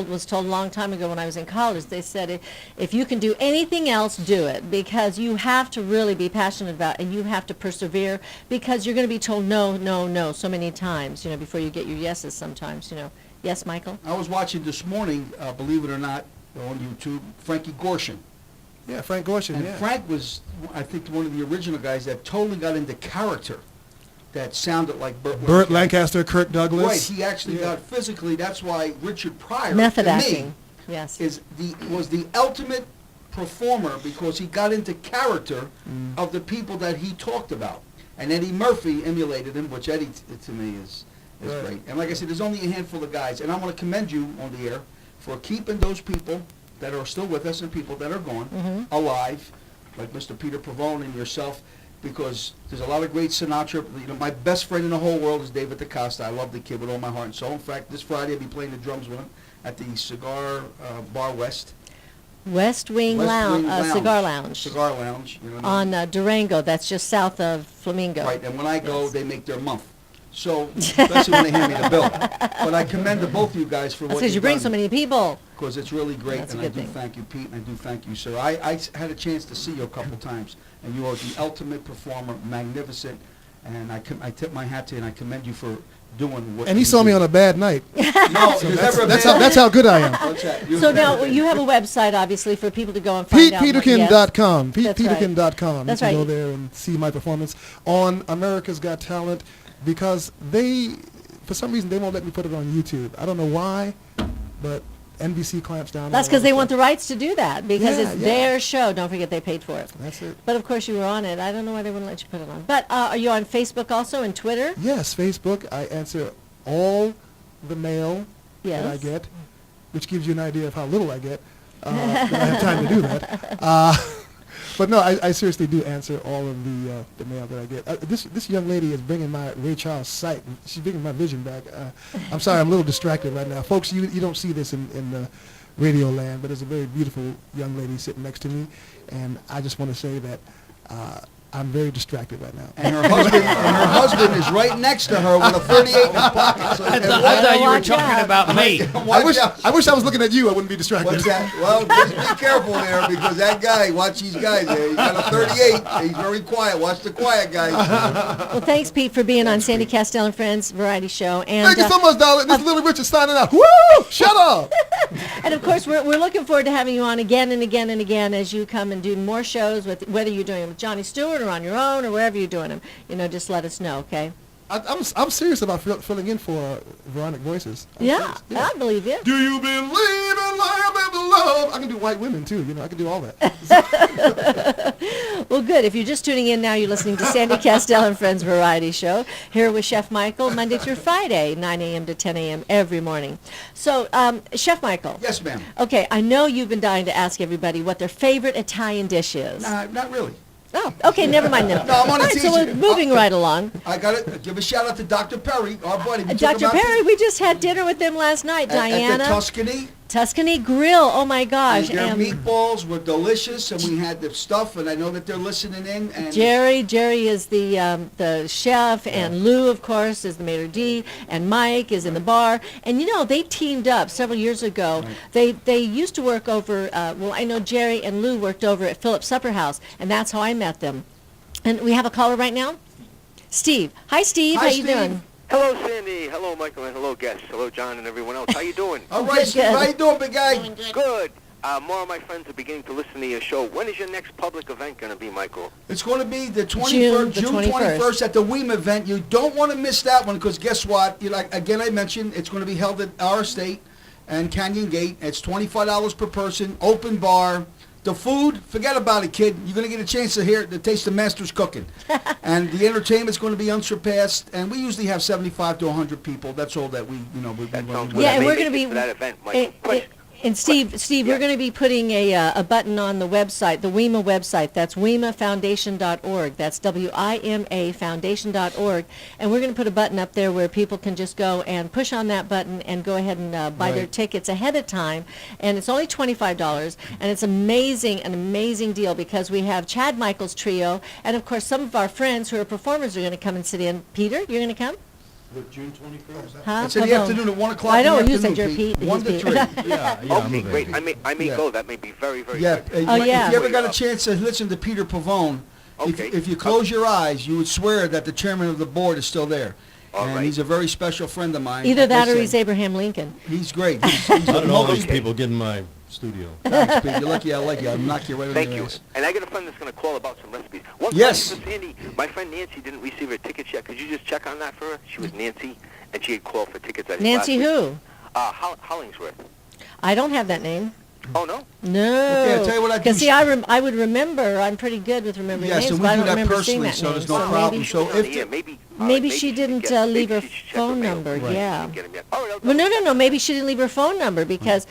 [SPEAKER 2] was told a long time ago when I was in college, they said if you can do anything else, do it because you have to really be passionate about it and you have to persevere because you're going to be told no, no, no so many times, before you get your yeses sometimes, Yes, Michael?
[SPEAKER 3] I was watching this morning, believe it or not, on YouTube, Frankie Gorshin.
[SPEAKER 6] Yeah, Frank Gorshin,
[SPEAKER 3] And Frank was, I think, one of the original guys that totally got into character that sounded like
[SPEAKER 6] Burt Lancaster, Kirk Douglas.
[SPEAKER 3] Right, he actually got physically. That's why Richard Pryor,
[SPEAKER 2] method
[SPEAKER 3] to
[SPEAKER 2] acting,
[SPEAKER 3] me,
[SPEAKER 2] yes,
[SPEAKER 3] was the ultimate performer because he got into character of the people that he talked about. And Eddie Murphy emulated him, which Eddie, to me, is
[SPEAKER 6] Right.
[SPEAKER 3] great. And like I said, there's only a handful of guys. And I want to commend you on the air for keeping those people that are still with us and people that are gone alive, like Mr. Peter Pavone and yourself, because there's a lot of great Sinatra. My best friend in the whole world is David DaCosta. I love the kid with all my heart and soul. In fact, this Friday I'll be playing the drums with him at the Cigar Bar West.
[SPEAKER 2] West Wing Lounge, Cigar Lounge.
[SPEAKER 3] Cigar Lounge.
[SPEAKER 2] On Durango, that's just south of Flamingo.
[SPEAKER 3] Right, and when I go, they make their month. So, especially when they hand me the bill. But I commend to both of you guys for what
[SPEAKER 2] Because you bring so many people.
[SPEAKER 3] Because it's really great,
[SPEAKER 2] That's a
[SPEAKER 3] and I
[SPEAKER 2] good
[SPEAKER 3] do
[SPEAKER 2] thing.
[SPEAKER 3] thank you, Pete, and I do thank you, sir. I had a chance to see you a couple times, and you are the ultimate performer, magnificent, and I tip my hat to you, and I commend you for doing what
[SPEAKER 6] And he
[SPEAKER 3] you
[SPEAKER 6] saw
[SPEAKER 3] do.
[SPEAKER 6] me on a bad night.
[SPEAKER 3] No, there's never a
[SPEAKER 6] That's
[SPEAKER 3] bad-
[SPEAKER 6] how good I am.
[SPEAKER 3] What's that?
[SPEAKER 2] So now you have a website, obviously, for people to go and find out.
[SPEAKER 6] PetePeterkin.com.
[SPEAKER 2] That's right.
[SPEAKER 6] PetePeterkin.com.
[SPEAKER 2] That's
[SPEAKER 6] You can
[SPEAKER 2] right.
[SPEAKER 6] go there and see my performance on America's Got Talent because for some reason, they won't let me put it on YouTube. I don't know why, but NBC clamps down.
[SPEAKER 2] That's because they want the rights to do that because
[SPEAKER 6] Yeah,
[SPEAKER 2] it's
[SPEAKER 6] yeah.
[SPEAKER 2] their show. Don't forget they paid for it.
[SPEAKER 6] That's it.
[SPEAKER 2] But of course you were on it. I don't know why they wouldn't let you put it on. But are you on Facebook also and Twitter?
[SPEAKER 6] Yes, Facebook. I answer all the mail
[SPEAKER 2] Yes.
[SPEAKER 6] that I get, which gives you an idea of how little I get. That I have time to do that. But no, I seriously do answer all of the mail that I get. This young lady is bringing my Ray Charles sight. She's bringing my vision back. I'm sorry, I'm a little distracted right now. Folks, you don't see this in radio land, but there's a very beautiful young lady sitting next to me, and I just want to say that I'm very distracted right now.
[SPEAKER 3] And her husband is right next to her with a 38 in his pocket. So
[SPEAKER 7] I thought you were
[SPEAKER 2] Watch
[SPEAKER 7] talking
[SPEAKER 2] out.
[SPEAKER 7] about me.
[SPEAKER 6] I wish I was looking at you. I wouldn't be distracted.
[SPEAKER 3] What's that? Well, just be careful there because that guy, watch these guys there. He's got a 38. He's very quiet. Watch the quiet guys.
[SPEAKER 2] Well, thanks, Pete, for being on Sandy Kastel and Friends Variety Show. And
[SPEAKER 6] Thank you so much, darling. This is Little Richard signing out. Woo! Shut up.
[SPEAKER 2] And of course, we're looking forward to having you on again and again and again as you come and do more shows, with whether you're doing them with Johnny Stewart or on your own or wherever you're doing them. Just let us know, okay?
[SPEAKER 6] I'm serious about filling in for Veronica Voices. I'm
[SPEAKER 2] Yeah,
[SPEAKER 6] serious.
[SPEAKER 2] I believe you.
[SPEAKER 6] Do you believe in love and love? I can do white women too. I can do all that.
[SPEAKER 2] Well, good. If you're just tuning in now, you're listening to Sandy Kastel and Friends Variety Show here with Chef Michael, Monday through Friday, 9 a.m. to 10 a.m. every morning. So, Chef Michael.
[SPEAKER 3] Yes, ma'am.
[SPEAKER 2] Okay, I know you've been dying to ask everybody what their favorite Italian dish is.
[SPEAKER 3] Not really.
[SPEAKER 2] Oh, okay, never mind then.
[SPEAKER 3] No, I'm on
[SPEAKER 2] All
[SPEAKER 3] a
[SPEAKER 2] right, so
[SPEAKER 3] teaser.
[SPEAKER 2] we're moving right along.
[SPEAKER 3] I got to give a shout out to Dr. Perry, our buddy. We took
[SPEAKER 2] Dr.
[SPEAKER 3] him out
[SPEAKER 2] Perry, we just had dinner with them last night,
[SPEAKER 3] at
[SPEAKER 2] Diana.
[SPEAKER 3] the
[SPEAKER 2] Tuscany Grill, oh my gosh.
[SPEAKER 3] Their
[SPEAKER 2] And
[SPEAKER 3] meatballs were delicious, and we had the stuff, and I know that they're listening in. And
[SPEAKER 2] Jerry is the chef, and Lou, of course, is the maitre d', and Mike is in the bar. And they teamed up several years ago.
[SPEAKER 3] Right.
[SPEAKER 2] They used to work over. I know Jerry and Lou worked over at Philip's Supper House, and that's how I met them. And we have a caller right now, Steve. Hi, Steve.
[SPEAKER 3] Hi,
[SPEAKER 2] How you
[SPEAKER 3] Steve.
[SPEAKER 2] doing?
[SPEAKER 5] Hello, Sandy. Hello, Michael, and hello, guests. Hello, John, and everyone else. How you doing?
[SPEAKER 3] All right,
[SPEAKER 2] Good,
[SPEAKER 3] Steve,
[SPEAKER 2] good.
[SPEAKER 3] how you doing, big guy?
[SPEAKER 5] Good. More of my friends are beginning to listen to your show. When is your next public event going to be, Michael?
[SPEAKER 3] It's going to be the 21st,
[SPEAKER 2] June
[SPEAKER 3] June 21st at the WEAM event. You don't want to miss that one because guess what? Again, I mentioned it's going to be held at our estate and Canyon Gate. It's $25 per person, open bar. The food, forget about it, kid. You're going to get a chance to taste the master's cooking. And the entertainment's going to be unsurpassed. And we usually have 75 to 100 people. That's all that we
[SPEAKER 5] That sounds
[SPEAKER 3] run.
[SPEAKER 5] good.
[SPEAKER 2] Yeah,
[SPEAKER 5] I
[SPEAKER 2] and
[SPEAKER 5] may
[SPEAKER 2] we're
[SPEAKER 5] make
[SPEAKER 2] gonna
[SPEAKER 5] it
[SPEAKER 2] be-
[SPEAKER 5] for that event, Michael. Question.
[SPEAKER 2] And Steve, we're going to be putting a button on the website, the WEMA website. That's WEMAFoundation.org. That's WIMA Foundation.org. And we're going to put a button up there where people can just go and push on that button and go ahead and buy their
[SPEAKER 3] Right.
[SPEAKER 2] tickets ahead of time. And it's only $25. And it's an amazing deal because we have Chad Michaels Trio. And, of course, some of our friends who are performers are going to come and sit in. Peter, you're going to come?
[SPEAKER 4] June 21st?
[SPEAKER 2] Huh?
[SPEAKER 3] It's in the
[SPEAKER 2] Pavone.
[SPEAKER 3] afternoon at 1 o'clock.
[SPEAKER 2] I
[SPEAKER 3] in the
[SPEAKER 2] know, you
[SPEAKER 3] afternoon,
[SPEAKER 2] said you're Pete.
[SPEAKER 3] 1 to
[SPEAKER 2] He's
[SPEAKER 3] 3.
[SPEAKER 2] Pete.
[SPEAKER 4] Yeah, I'm
[SPEAKER 5] Okay,
[SPEAKER 4] available.
[SPEAKER 5] great. I may
[SPEAKER 3] Yeah.
[SPEAKER 5] go. That may be very, very
[SPEAKER 3] Yeah,
[SPEAKER 5] good.
[SPEAKER 2] Oh, yeah.
[SPEAKER 3] If you ever got a chance to listen to Peter Pavone,
[SPEAKER 5] Okay.
[SPEAKER 3] if you close your eyes, you would swear that the chairman of the board is still there.
[SPEAKER 5] All
[SPEAKER 3] And
[SPEAKER 5] right.
[SPEAKER 3] he's a very special friend of mine.
[SPEAKER 2] Either
[SPEAKER 3] Like I
[SPEAKER 2] that or
[SPEAKER 3] said,
[SPEAKER 2] he's Abraham Lincoln.
[SPEAKER 3] He's great. He's
[SPEAKER 4] How did all
[SPEAKER 3] the
[SPEAKER 4] these
[SPEAKER 5] Okay.
[SPEAKER 4] people get in my studio?
[SPEAKER 3] Thanks, Pete. You're lucky I like you. I'll knock you right on
[SPEAKER 5] Thank
[SPEAKER 3] your
[SPEAKER 5] you.
[SPEAKER 3] ass.
[SPEAKER 5] And I got a friend that's going to call about some recipes. One
[SPEAKER 3] Yes.
[SPEAKER 5] question for Sandy. My friend Nancy didn't receive her tickets yet. Could you just check on that for her? She was Nancy, and she had called for tickets. I think,
[SPEAKER 2] Nancy
[SPEAKER 5] last
[SPEAKER 2] who?
[SPEAKER 5] week. Hollingsworth.
[SPEAKER 2] I don't have that name.
[SPEAKER 5] Oh, no?
[SPEAKER 2] No.
[SPEAKER 3] Okay, I'll tell you what I do.
[SPEAKER 2] Because see, I would remember. I'm pretty good with remembering
[SPEAKER 3] Yes,
[SPEAKER 2] names,
[SPEAKER 3] and
[SPEAKER 2] but I
[SPEAKER 3] we do
[SPEAKER 2] don't
[SPEAKER 3] that
[SPEAKER 2] remember seeing
[SPEAKER 3] personally,
[SPEAKER 2] that
[SPEAKER 3] so
[SPEAKER 2] name.
[SPEAKER 3] there's no problem.
[SPEAKER 2] maybe,
[SPEAKER 3] So
[SPEAKER 5] She's on
[SPEAKER 3] if
[SPEAKER 5] the air.
[SPEAKER 3] the-
[SPEAKER 5] maybe,
[SPEAKER 2] maybe
[SPEAKER 5] she
[SPEAKER 2] she didn't
[SPEAKER 5] get-
[SPEAKER 2] leave
[SPEAKER 5] maybe
[SPEAKER 2] her
[SPEAKER 5] she should check
[SPEAKER 2] phone
[SPEAKER 5] mail.
[SPEAKER 2] number.
[SPEAKER 3] Right.
[SPEAKER 2] Yeah.
[SPEAKER 5] Didn't get 'em yet. All right, I'll
[SPEAKER 2] Well,
[SPEAKER 5] double check.
[SPEAKER 2] no. Maybe she didn't leave her phone number because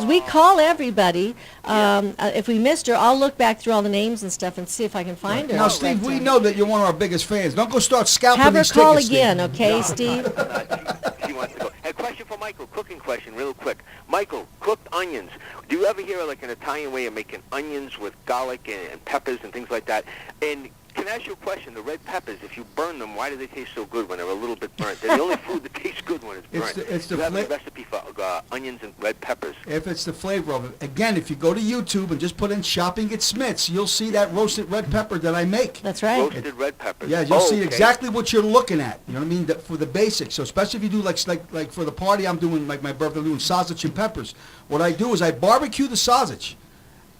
[SPEAKER 2] we call everybody. If we missed her, I'll look back through all the names and stuff and see if I can find her.
[SPEAKER 3] Now, Steve, we know that you're one of our biggest fans. Don't go start scalping
[SPEAKER 2] Have her
[SPEAKER 3] these
[SPEAKER 2] call
[SPEAKER 3] tickets, Steve.
[SPEAKER 2] again, okay, Steve?
[SPEAKER 5] She wants to go. A question for Michael. Cooking question, real quick. Michael, cooked onions. Do you ever hear like an Italian way of making onions with garlic and peppers and things like that? And can I ask you a question? The red peppers, if you burn them, why do they taste so good when they're a little bit burnt? They're the only food that tastes good when it's burnt.
[SPEAKER 3] It's the
[SPEAKER 5] Do you have any
[SPEAKER 3] fla-
[SPEAKER 5] recipe for onions and red peppers?
[SPEAKER 3] If it's the flavor of it. Again, if you go to YouTube and just put in shopping at Smith's, you'll see that roasted red pepper that I make.
[SPEAKER 2] That's right.
[SPEAKER 5] Roasted red peppers.
[SPEAKER 3] Yeah, you'll see
[SPEAKER 5] okay.
[SPEAKER 3] exactly what you're looking at. You know what I mean? For the basics. So especially if you do like for the party, I'm doing like my birthday, I'm doing sausage and peppers. What I do is I barbecue the sausage,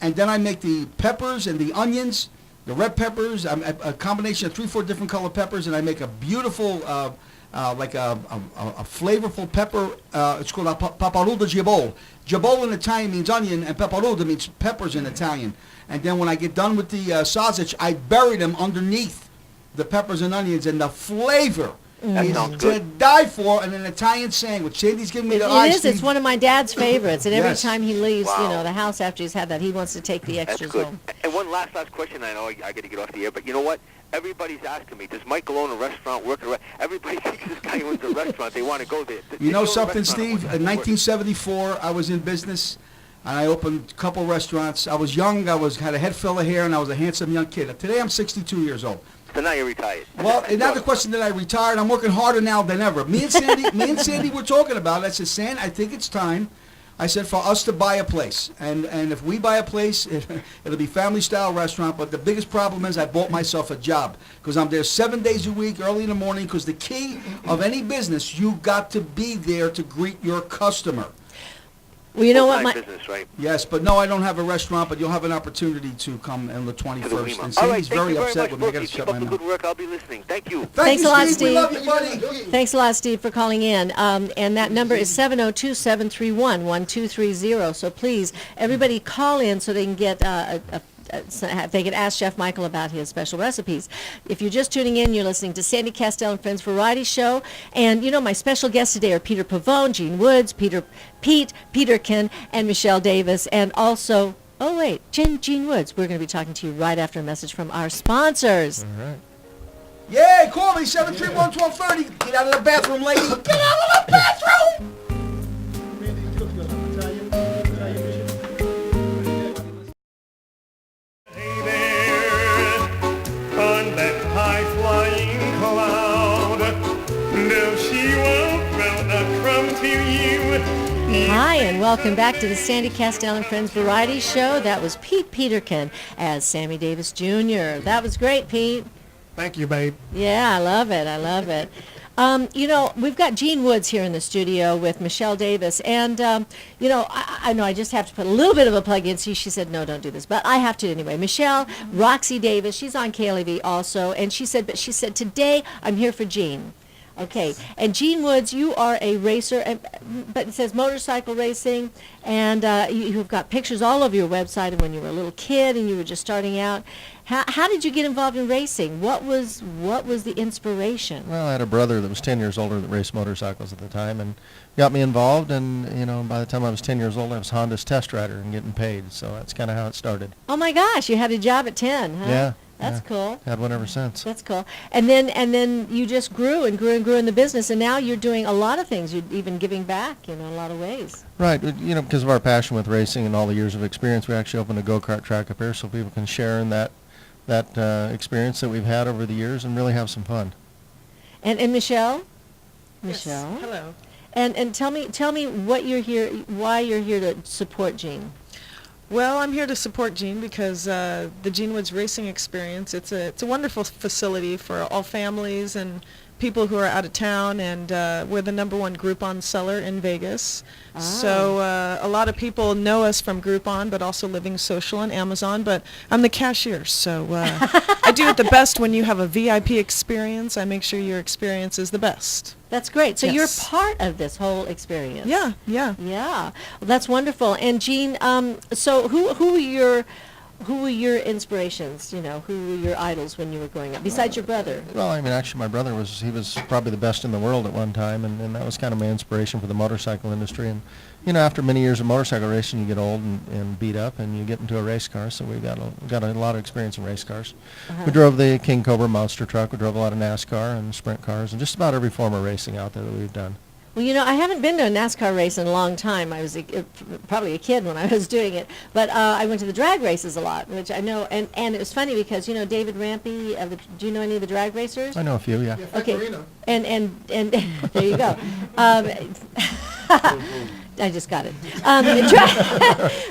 [SPEAKER 3] and then I make the peppers and the onions, the red peppers, a combination of 3-4 different color peppers, and I make a beautiful like a flavorful pepper. It's called a paparuda jibol. Jibol in Italian means onion, and paparuda means peppers in Italian. And then when I get done with the sausage, I bury them underneath the peppers and onions, and the flavor
[SPEAKER 5] That
[SPEAKER 3] is
[SPEAKER 5] sounds
[SPEAKER 3] to
[SPEAKER 5] good.
[SPEAKER 3] die for in an Italian sandwich. Sandy's giving me
[SPEAKER 2] It
[SPEAKER 3] the eyes.
[SPEAKER 2] is. It's one of my dad's favorites, and every
[SPEAKER 3] Yes.
[SPEAKER 2] time he leaves,
[SPEAKER 5] Wow.
[SPEAKER 2] the house after he's had that, he wants to take the
[SPEAKER 5] That's
[SPEAKER 2] extras
[SPEAKER 5] good.
[SPEAKER 2] home.
[SPEAKER 5] And one last question. I know I got to get off the air, but you know what? Everybody's asking me, does Michael own a restaurant, work at a restaurant? Everybody thinks this guy owns a restaurant. They want to go there.
[SPEAKER 3] You know
[SPEAKER 5] Does he own a
[SPEAKER 3] something,
[SPEAKER 5] restaurant?
[SPEAKER 3] Steve? In 1974, I was in business. and I opened a couple restaurants. I was young. Had a head full of hair, and I was a handsome young kid. Today, I'm 62 years old.
[SPEAKER 5] So now you're retired.
[SPEAKER 3] Well, another question that I retired. I'm working harder now than ever. Me and Sandy were talking about it. I said, San, I think it's time. I said for us to buy a place, and if we buy a place, it'll be family-style restaurant. But the biggest problem is I bought myself a job because I'm there 7 days a week, early in the morning. Because the key of any business, you got to be there to greet your customer.
[SPEAKER 2] Well, you know what,
[SPEAKER 5] Full-time business, right?
[SPEAKER 3] Yes, but no, I don't have a restaurant. But you'll have an opportunity to come on the 21st. And
[SPEAKER 5] All right,
[SPEAKER 3] Sandy's
[SPEAKER 5] thank
[SPEAKER 3] very
[SPEAKER 5] you very
[SPEAKER 3] upset
[SPEAKER 5] much,
[SPEAKER 3] with me. I got to
[SPEAKER 5] Brookie.
[SPEAKER 3] shut
[SPEAKER 5] Keep
[SPEAKER 3] my
[SPEAKER 5] up the
[SPEAKER 3] mouth.
[SPEAKER 5] good work. I'll be listening. Thank you.
[SPEAKER 2] Thanks
[SPEAKER 3] you,
[SPEAKER 2] a lot,
[SPEAKER 3] We
[SPEAKER 2] Steve.
[SPEAKER 3] love you, buddy.
[SPEAKER 2] Thanks a lot, Steve, for calling in. And that number is 702-731-1230. So please, everybody call in so they can get they can ask Chef Michael about his special recipes. If you're just tuning in, you're listening to Sandy Kastel and Friends Variety Show. And, you know, my special guests today are Peter Pavone, Gene Woods, Pete Peterkin, and Michelle Davis. And also, Gene Woods. We're going to be talking to you right after a message from our sponsors.
[SPEAKER 4] All right.
[SPEAKER 3] Yeah, call me 731-1230. Get out of the bathroom, lady. Get out of the bathroom.
[SPEAKER 8] Hey there, on that high-flying cloud, no, she won't throw a crumb to you.
[SPEAKER 2] Hi, and welcome back to the Sandy Kastel and Friends Variety Show. That was Pete Peterkin as Sammy Davis Jr. That was great, Pete.
[SPEAKER 6] Thank you, babe.
[SPEAKER 2] Yeah, I love it. I love it. You know, we've got Gene Woods here in the studio with Michelle Davis. And, you know, I know I just have to put a little bit of a plug in. She said, no, don't do this. But I have to anyway. Michelle, Roxy Davis, she's on KLEV also. And she said, today I'm here for Gene. Okay, and Gene Woods, you are a racer, but it says motorcycle racing, and you've got pictures all over your website of when you were a little kid and you were just starting out. How did you get involved in racing? What was the inspiration?
[SPEAKER 4] Well, I had a brother that was 10 years older that raced motorcycles at the time and got me involved. And, you know, by the time I was 10 years old, I was Honda's test rider and getting paid. So that's kind of how it started.
[SPEAKER 2] Oh, my gosh, you had a job at 10, huh?
[SPEAKER 4] Yeah.
[SPEAKER 2] That's cool.
[SPEAKER 4] Had one ever since.
[SPEAKER 2] That's cool. And then you just grew and grew and grew in the business, and now you're doing a lot of things. You're even giving back, you know, in a lot of ways.
[SPEAKER 4] Right. You know, because of our passion with racing and all the years of experience, we actually opened a go-kart track up here so people can share in that experience that we've had over the years and really have some fun.
[SPEAKER 2] And Michelle?
[SPEAKER 9] Yes.
[SPEAKER 2] Michelle?
[SPEAKER 9] Hello.
[SPEAKER 2] And tell me what you're here, why you're here to support Gene.
[SPEAKER 9] Well, I'm here to support Gene because the Gene Woods Racing Experience, it's a wonderful facility for all families and people who are out of town, and we're the #1 Groupon seller in Vegas.
[SPEAKER 2] Ah.
[SPEAKER 9] So a lot of people know us from Groupon, but also Living Social and Amazon, but I'm the cashier, so I do it the best when you have a VIP experience. I make sure your experience is the best.
[SPEAKER 2] That's great. So
[SPEAKER 9] Yes.
[SPEAKER 2] you're part of this whole experience.
[SPEAKER 9] Yeah.
[SPEAKER 2] Yeah. Well, that's wonderful. And Gene, so who were your inspirations? You know, who were your idols when you were growing up, besides your brother?
[SPEAKER 4] Well, I mean, actually, my brother was probably the best in the world at one time, and that was kind of my inspiration for the motorcycle industry. And, you know, after many years of motorcycle racing, you get old and beat up, and you get into a race car. So we got a lot of experience in race cars. We drove the King Cobra monster truck. We drove a lot of NASCAR and sprint cars, and just about every form of racing out there that we've done.
[SPEAKER 2] Well, you know, I haven't been to a NASCAR race in a long time. I was probably a kid when I was doing it, but I went to the drag races a lot, which I know. And it was funny because, you know, David Rampey. Do you know any of the drag racers?
[SPEAKER 4] I know a few, yeah.
[SPEAKER 2] Okay. And there you go. I just got it. But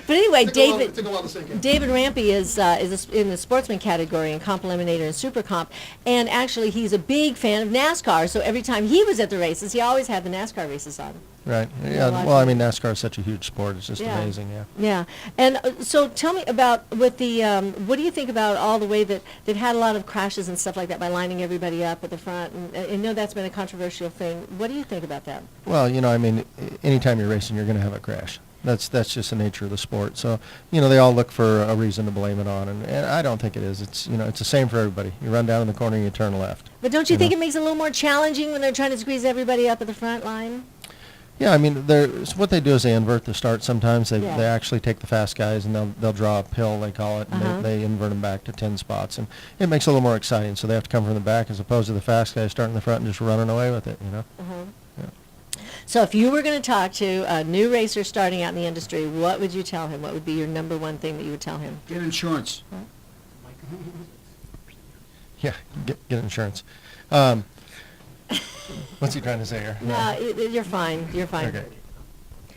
[SPEAKER 2] anyway, David Rampey is in the sportsman category in Comp Eliminator and Super Comp, and actually he's a big fan of NASCAR. So every time he was at the races, he always had the NASCAR races on.
[SPEAKER 4] Right. Yeah. Well, I mean, NASCAR is such a huge sport. It's just amazing. Yeah.
[SPEAKER 2] Yeah. And so tell me about with the what do you think about all the way that they've had a lot of crashes and stuff like that by lining everybody up at the front? And I know that's been a controversial thing. What do you think about that?
[SPEAKER 4] Well, you know, I mean, anytime you're racing, you're going to have a crash. That's just the nature of the sport. So, you know, they all look for a reason to blame it on, and I don't think it is. It's, you know, it's the same for everybody. You run down in the corner and you turn left.
[SPEAKER 2] But don't you think it makes it a little more challenging when they're trying to squeeze everybody up at the front line?
[SPEAKER 4] Yeah, I mean, what they do is they invert the start. Sometimes they actually take the fast guys and they'll draw a pill, they call it, and they invert them back to 10 spots, and it makes it a little more exciting. So they have to come from the back as opposed to the fast guys starting in the front and just running away with it, you know.
[SPEAKER 2] So if you were going to talk to a new racer starting out in the industry, what would you tell him? What would be your number one thing that you would tell him?
[SPEAKER 3] Get insurance.
[SPEAKER 4] Yeah, get insurance. What's he trying to say here?
[SPEAKER 2] You're fine. You're fine.
[SPEAKER 4] Okay.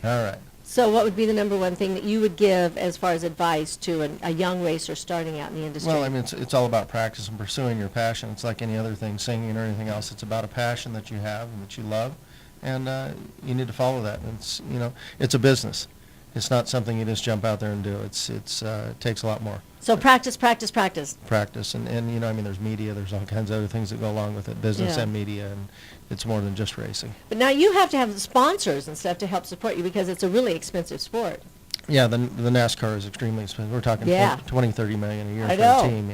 [SPEAKER 4] All right.
[SPEAKER 2] So what would be the number one thing that you would give as far as advice to a young racer starting out in the industry?
[SPEAKER 4] Well, I mean, it's all about practice and pursuing your passion. It's like any other thing, singing or anything else. It's about a passion that you have and that you love, and you need to follow that. It's a business. It's not something you just jump out there and do. It takes a lot more.
[SPEAKER 2] So practice.
[SPEAKER 4] Practice, and there's media. There's all kinds of other things that go along with it, business
[SPEAKER 2] Yeah.
[SPEAKER 4] and media, and it's more than just racing.
[SPEAKER 2] But now you have to have sponsors and stuff to help support you because it's a really expensive sport.
[SPEAKER 4] Yeah, the NASCAR is extremely expensive. We're talking
[SPEAKER 2] Yeah.
[SPEAKER 4] 20, 30 million a year
[SPEAKER 2] I
[SPEAKER 4] for
[SPEAKER 2] know.
[SPEAKER 4] a team.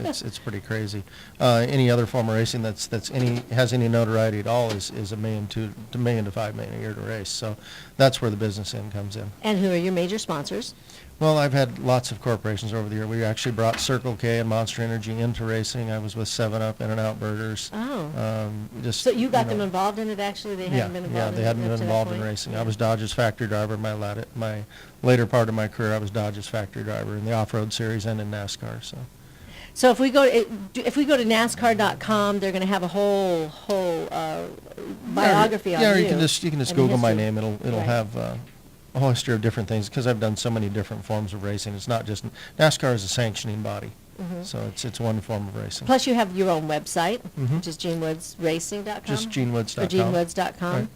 [SPEAKER 4] It's pretty crazy. Any other form of racing has any notoriety at all is $1 million to $5 million a year to race. So that's where the business end comes in.
[SPEAKER 2] And who are your major sponsors?
[SPEAKER 4] Well, I've had lots of corporations over the year. We actually brought Circle K and Monster Energy into racing. I was with 7-Up, In-N-Out Burgers.
[SPEAKER 2] Oh. So you got them involved in it, actually? They hadn't been involved in it
[SPEAKER 4] they hadn't
[SPEAKER 2] up
[SPEAKER 4] been
[SPEAKER 2] to that
[SPEAKER 4] involved in
[SPEAKER 2] point?
[SPEAKER 4] racing. I was Dodge's factory driver. My later part of my career, I was Dodge's factory driver in the off-road series and in NASCAR.
[SPEAKER 2] So if we go to NASCAR.com, they're going to have a whole biography on you.
[SPEAKER 4] Yeah, or you can just
[SPEAKER 2] and
[SPEAKER 4] Google my
[SPEAKER 2] history.
[SPEAKER 4] name. It'll
[SPEAKER 2] Right.
[SPEAKER 4] have a whole history of different things because I've done so many different forms of racing. It's not just NASCAR is a sanctioning body, so it's one form of racing.
[SPEAKER 2] Plus, you have your own website,
[SPEAKER 4] Mhm.
[SPEAKER 2] which is GeneWoodsRacing.com.
[SPEAKER 4] Just GeneWoods.com.
[SPEAKER 2] Or GeneWoods.com.
[SPEAKER 4] Right.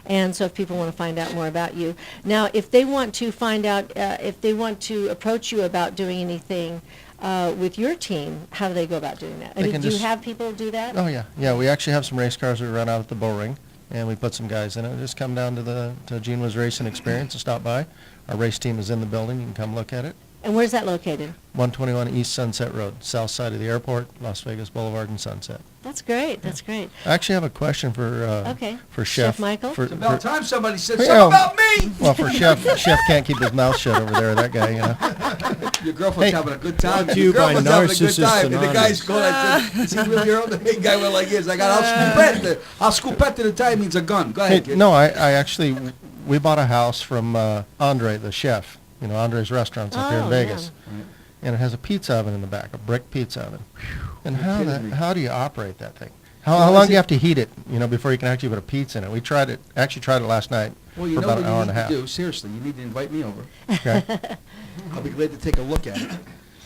[SPEAKER 2] And so if people want to find out more about you. Now, if they want to find out, if they want to approach you about doing anything with your team, how do they go about doing that?
[SPEAKER 4] They can
[SPEAKER 2] Do you
[SPEAKER 4] just-
[SPEAKER 2] have people do that?
[SPEAKER 4] Oh yeah. We actually have some race cars we run out at the bull ring, and we put some guys in it. Just come down to Gene Woods Racing Experience and stop by. Our race team is in the building. You can come look at it.
[SPEAKER 2] And where's that located?
[SPEAKER 4] 121 East Sunset Road, south side of the airport, Las Vegas Boulevard and Sunset.
[SPEAKER 2] That's great. That's great.
[SPEAKER 4] I actually have a question for
[SPEAKER 2] Okay.
[SPEAKER 4] for
[SPEAKER 2] Chef
[SPEAKER 4] Chef
[SPEAKER 2] Michael?
[SPEAKER 4] For,
[SPEAKER 3] It's about time somebody said
[SPEAKER 4] Well,
[SPEAKER 3] something about me.
[SPEAKER 4] Well, for Chef can't keep his mouth shut over there. That guy,
[SPEAKER 3] Your girlfriend's
[SPEAKER 4] Hey.
[SPEAKER 3] having a good time.
[SPEAKER 1] Brought to
[SPEAKER 3] Your
[SPEAKER 1] you by
[SPEAKER 3] girlfriend's having a good
[SPEAKER 1] Narcissus
[SPEAKER 3] time. And the guy's
[SPEAKER 1] Anonymous.
[SPEAKER 3] going, I said, is he really your own? Hey, guy went like this. I got I'll scoopette the time means a gun. Go ahead,
[SPEAKER 4] Hey,
[SPEAKER 3] kid.
[SPEAKER 4] no, I actually, we bought a house from Andre, the chef. Andre's restaurants up here in
[SPEAKER 2] Oh,
[SPEAKER 4] Vegas. And it has a pizza oven in the back, a brick pizza oven. And
[SPEAKER 3] kidding me.
[SPEAKER 4] how do you operate that thing? How
[SPEAKER 3] Well,
[SPEAKER 4] long
[SPEAKER 3] is
[SPEAKER 4] do you
[SPEAKER 3] it-
[SPEAKER 4] have to heat it, before you can actually put a pizza in it? We tried it, actually tried it last night
[SPEAKER 3] Well, you
[SPEAKER 4] for
[SPEAKER 3] know
[SPEAKER 4] about
[SPEAKER 3] what
[SPEAKER 4] an hour
[SPEAKER 3] you
[SPEAKER 4] and a
[SPEAKER 3] need
[SPEAKER 4] half.
[SPEAKER 3] to do? Seriously, you need to invite me over.
[SPEAKER 4] Okay.
[SPEAKER 3] I'll be glad to take a look at it.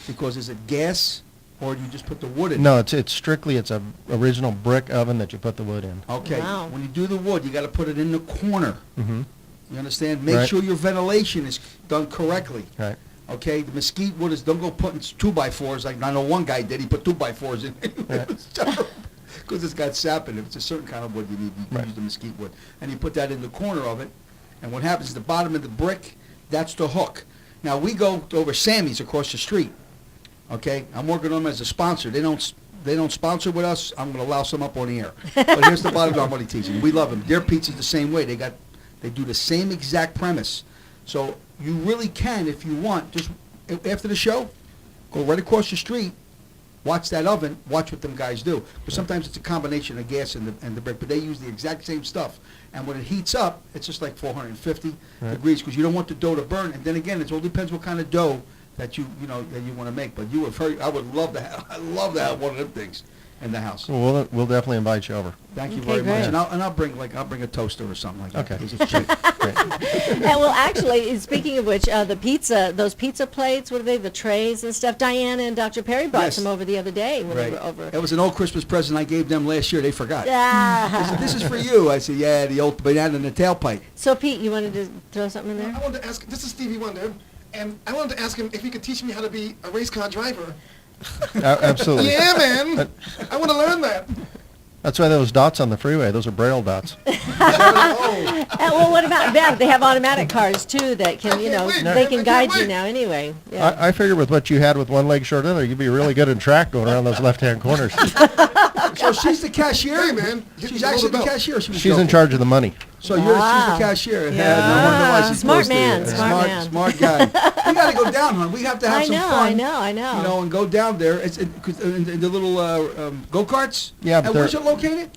[SPEAKER 3] Because is it gas or do you just put the wood in?
[SPEAKER 4] No, it's strictly, it's a original brick oven that you put the wood in.
[SPEAKER 3] Okay.
[SPEAKER 2] Wow.
[SPEAKER 3] When you do the wood, you got to put it in the corner.
[SPEAKER 4] Mm-hmm.
[SPEAKER 3] You understand? Make
[SPEAKER 4] Right.
[SPEAKER 3] sure your ventilation is done correctly.
[SPEAKER 4] Right.
[SPEAKER 3] Okay, the mesquite wood is, don't go putting 2x4s like I know one guy did. He put 2x4s in.
[SPEAKER 4] Right.
[SPEAKER 3] Because it's got sap in it. If it's a certain kind of wood you need, you can
[SPEAKER 4] Right.
[SPEAKER 3] use the mesquite wood. And you put that in the corner of it. And what happens is the bottom of the brick, that's the hook. Now we go over Sammy's across the street. Okay, I'm working on them as a sponsor. They don't sponsor with us. I'm going to allow some up on the air. But here's the bottom line. I'm only teaching. We love them. Their pizza's the same way. They do the same exact premise. So you really can, if you want, just after the show, go right across the street, watch that oven, watch what them guys do. But sometimes it's a combination of gas and the brick, but they use the exact same stuff. And when it heats up, it's just like 450
[SPEAKER 4] Right.
[SPEAKER 3] degrees because you don't want the dough to burn. And then again, it all depends what kind of dough that you want to make. But I would love to have one of them things in the house.
[SPEAKER 4] Well, we'll definitely invite you over.
[SPEAKER 3] Thank you
[SPEAKER 2] Okay,
[SPEAKER 3] very
[SPEAKER 2] great.
[SPEAKER 3] much. And I'll bring a toaster or something like that.
[SPEAKER 4] Okay.
[SPEAKER 3] It's cheap.
[SPEAKER 4] Great.
[SPEAKER 2] And well, actually, speaking of which, those pizza plates, what are they, the trays and stuff? Diana and Dr. Perry brought
[SPEAKER 3] Yes.
[SPEAKER 2] some over the other day when they were over.
[SPEAKER 3] That was an old Christmas present I gave them last year. They forgot. They said,
[SPEAKER 2] Ah.
[SPEAKER 3] this is for you. I said, yeah, the old banana in the tailpipe.
[SPEAKER 2] So, Pete, you wanted to throw something in there?
[SPEAKER 6] I wanted to ask, this is Stevie Wonder, and I wanted to ask him if he could teach me how to be a race car driver.
[SPEAKER 4] Absolutely.
[SPEAKER 6] Yeah, man. I want to learn that.
[SPEAKER 4] That's why those dots on the freeway, those are Braille dots.
[SPEAKER 6] Oh,
[SPEAKER 2] Well, what about them? They have automatic cars, too, that can,
[SPEAKER 6] I can't wait.
[SPEAKER 2] they
[SPEAKER 6] I
[SPEAKER 2] can
[SPEAKER 6] can't
[SPEAKER 2] guide you
[SPEAKER 6] wait.
[SPEAKER 2] now anyway. Yeah.
[SPEAKER 4] I figure with what you had with one leg short of the other, you'd be really good in track going around those left-hand corners.
[SPEAKER 3] So she's the cashier?
[SPEAKER 6] Hey, man.
[SPEAKER 3] She's actually the cashier? Or she was
[SPEAKER 4] She's in
[SPEAKER 3] joking?
[SPEAKER 4] charge of the money.
[SPEAKER 3] So she's
[SPEAKER 2] Wow.
[SPEAKER 3] the cashier.
[SPEAKER 2] Yeah.
[SPEAKER 3] No wonder why she's
[SPEAKER 2] Smart
[SPEAKER 3] close to you.
[SPEAKER 2] man, smart man.
[SPEAKER 3] Smart guy. We got to go down, hon. We have to have
[SPEAKER 2] I
[SPEAKER 3] some
[SPEAKER 2] know,
[SPEAKER 3] fun.
[SPEAKER 2] I know.
[SPEAKER 3] You know, and go down there. It's in the little go-karts.
[SPEAKER 4] Yeah, but
[SPEAKER 3] And where's it located?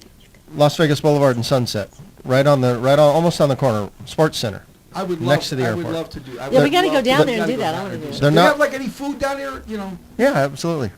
[SPEAKER 4] Las Vegas Boulevard and Sunset. almost on the corner, Sports Center.
[SPEAKER 3] I would love.
[SPEAKER 4] Next to the
[SPEAKER 3] I
[SPEAKER 4] airport.
[SPEAKER 3] would love to do.
[SPEAKER 2] Yeah, we got to go down there and do that. I want to do
[SPEAKER 3] Do
[SPEAKER 2] it.
[SPEAKER 4] They're
[SPEAKER 3] you
[SPEAKER 4] not-
[SPEAKER 3] have like any food down there? You know.
[SPEAKER 4] Yeah, absolutely.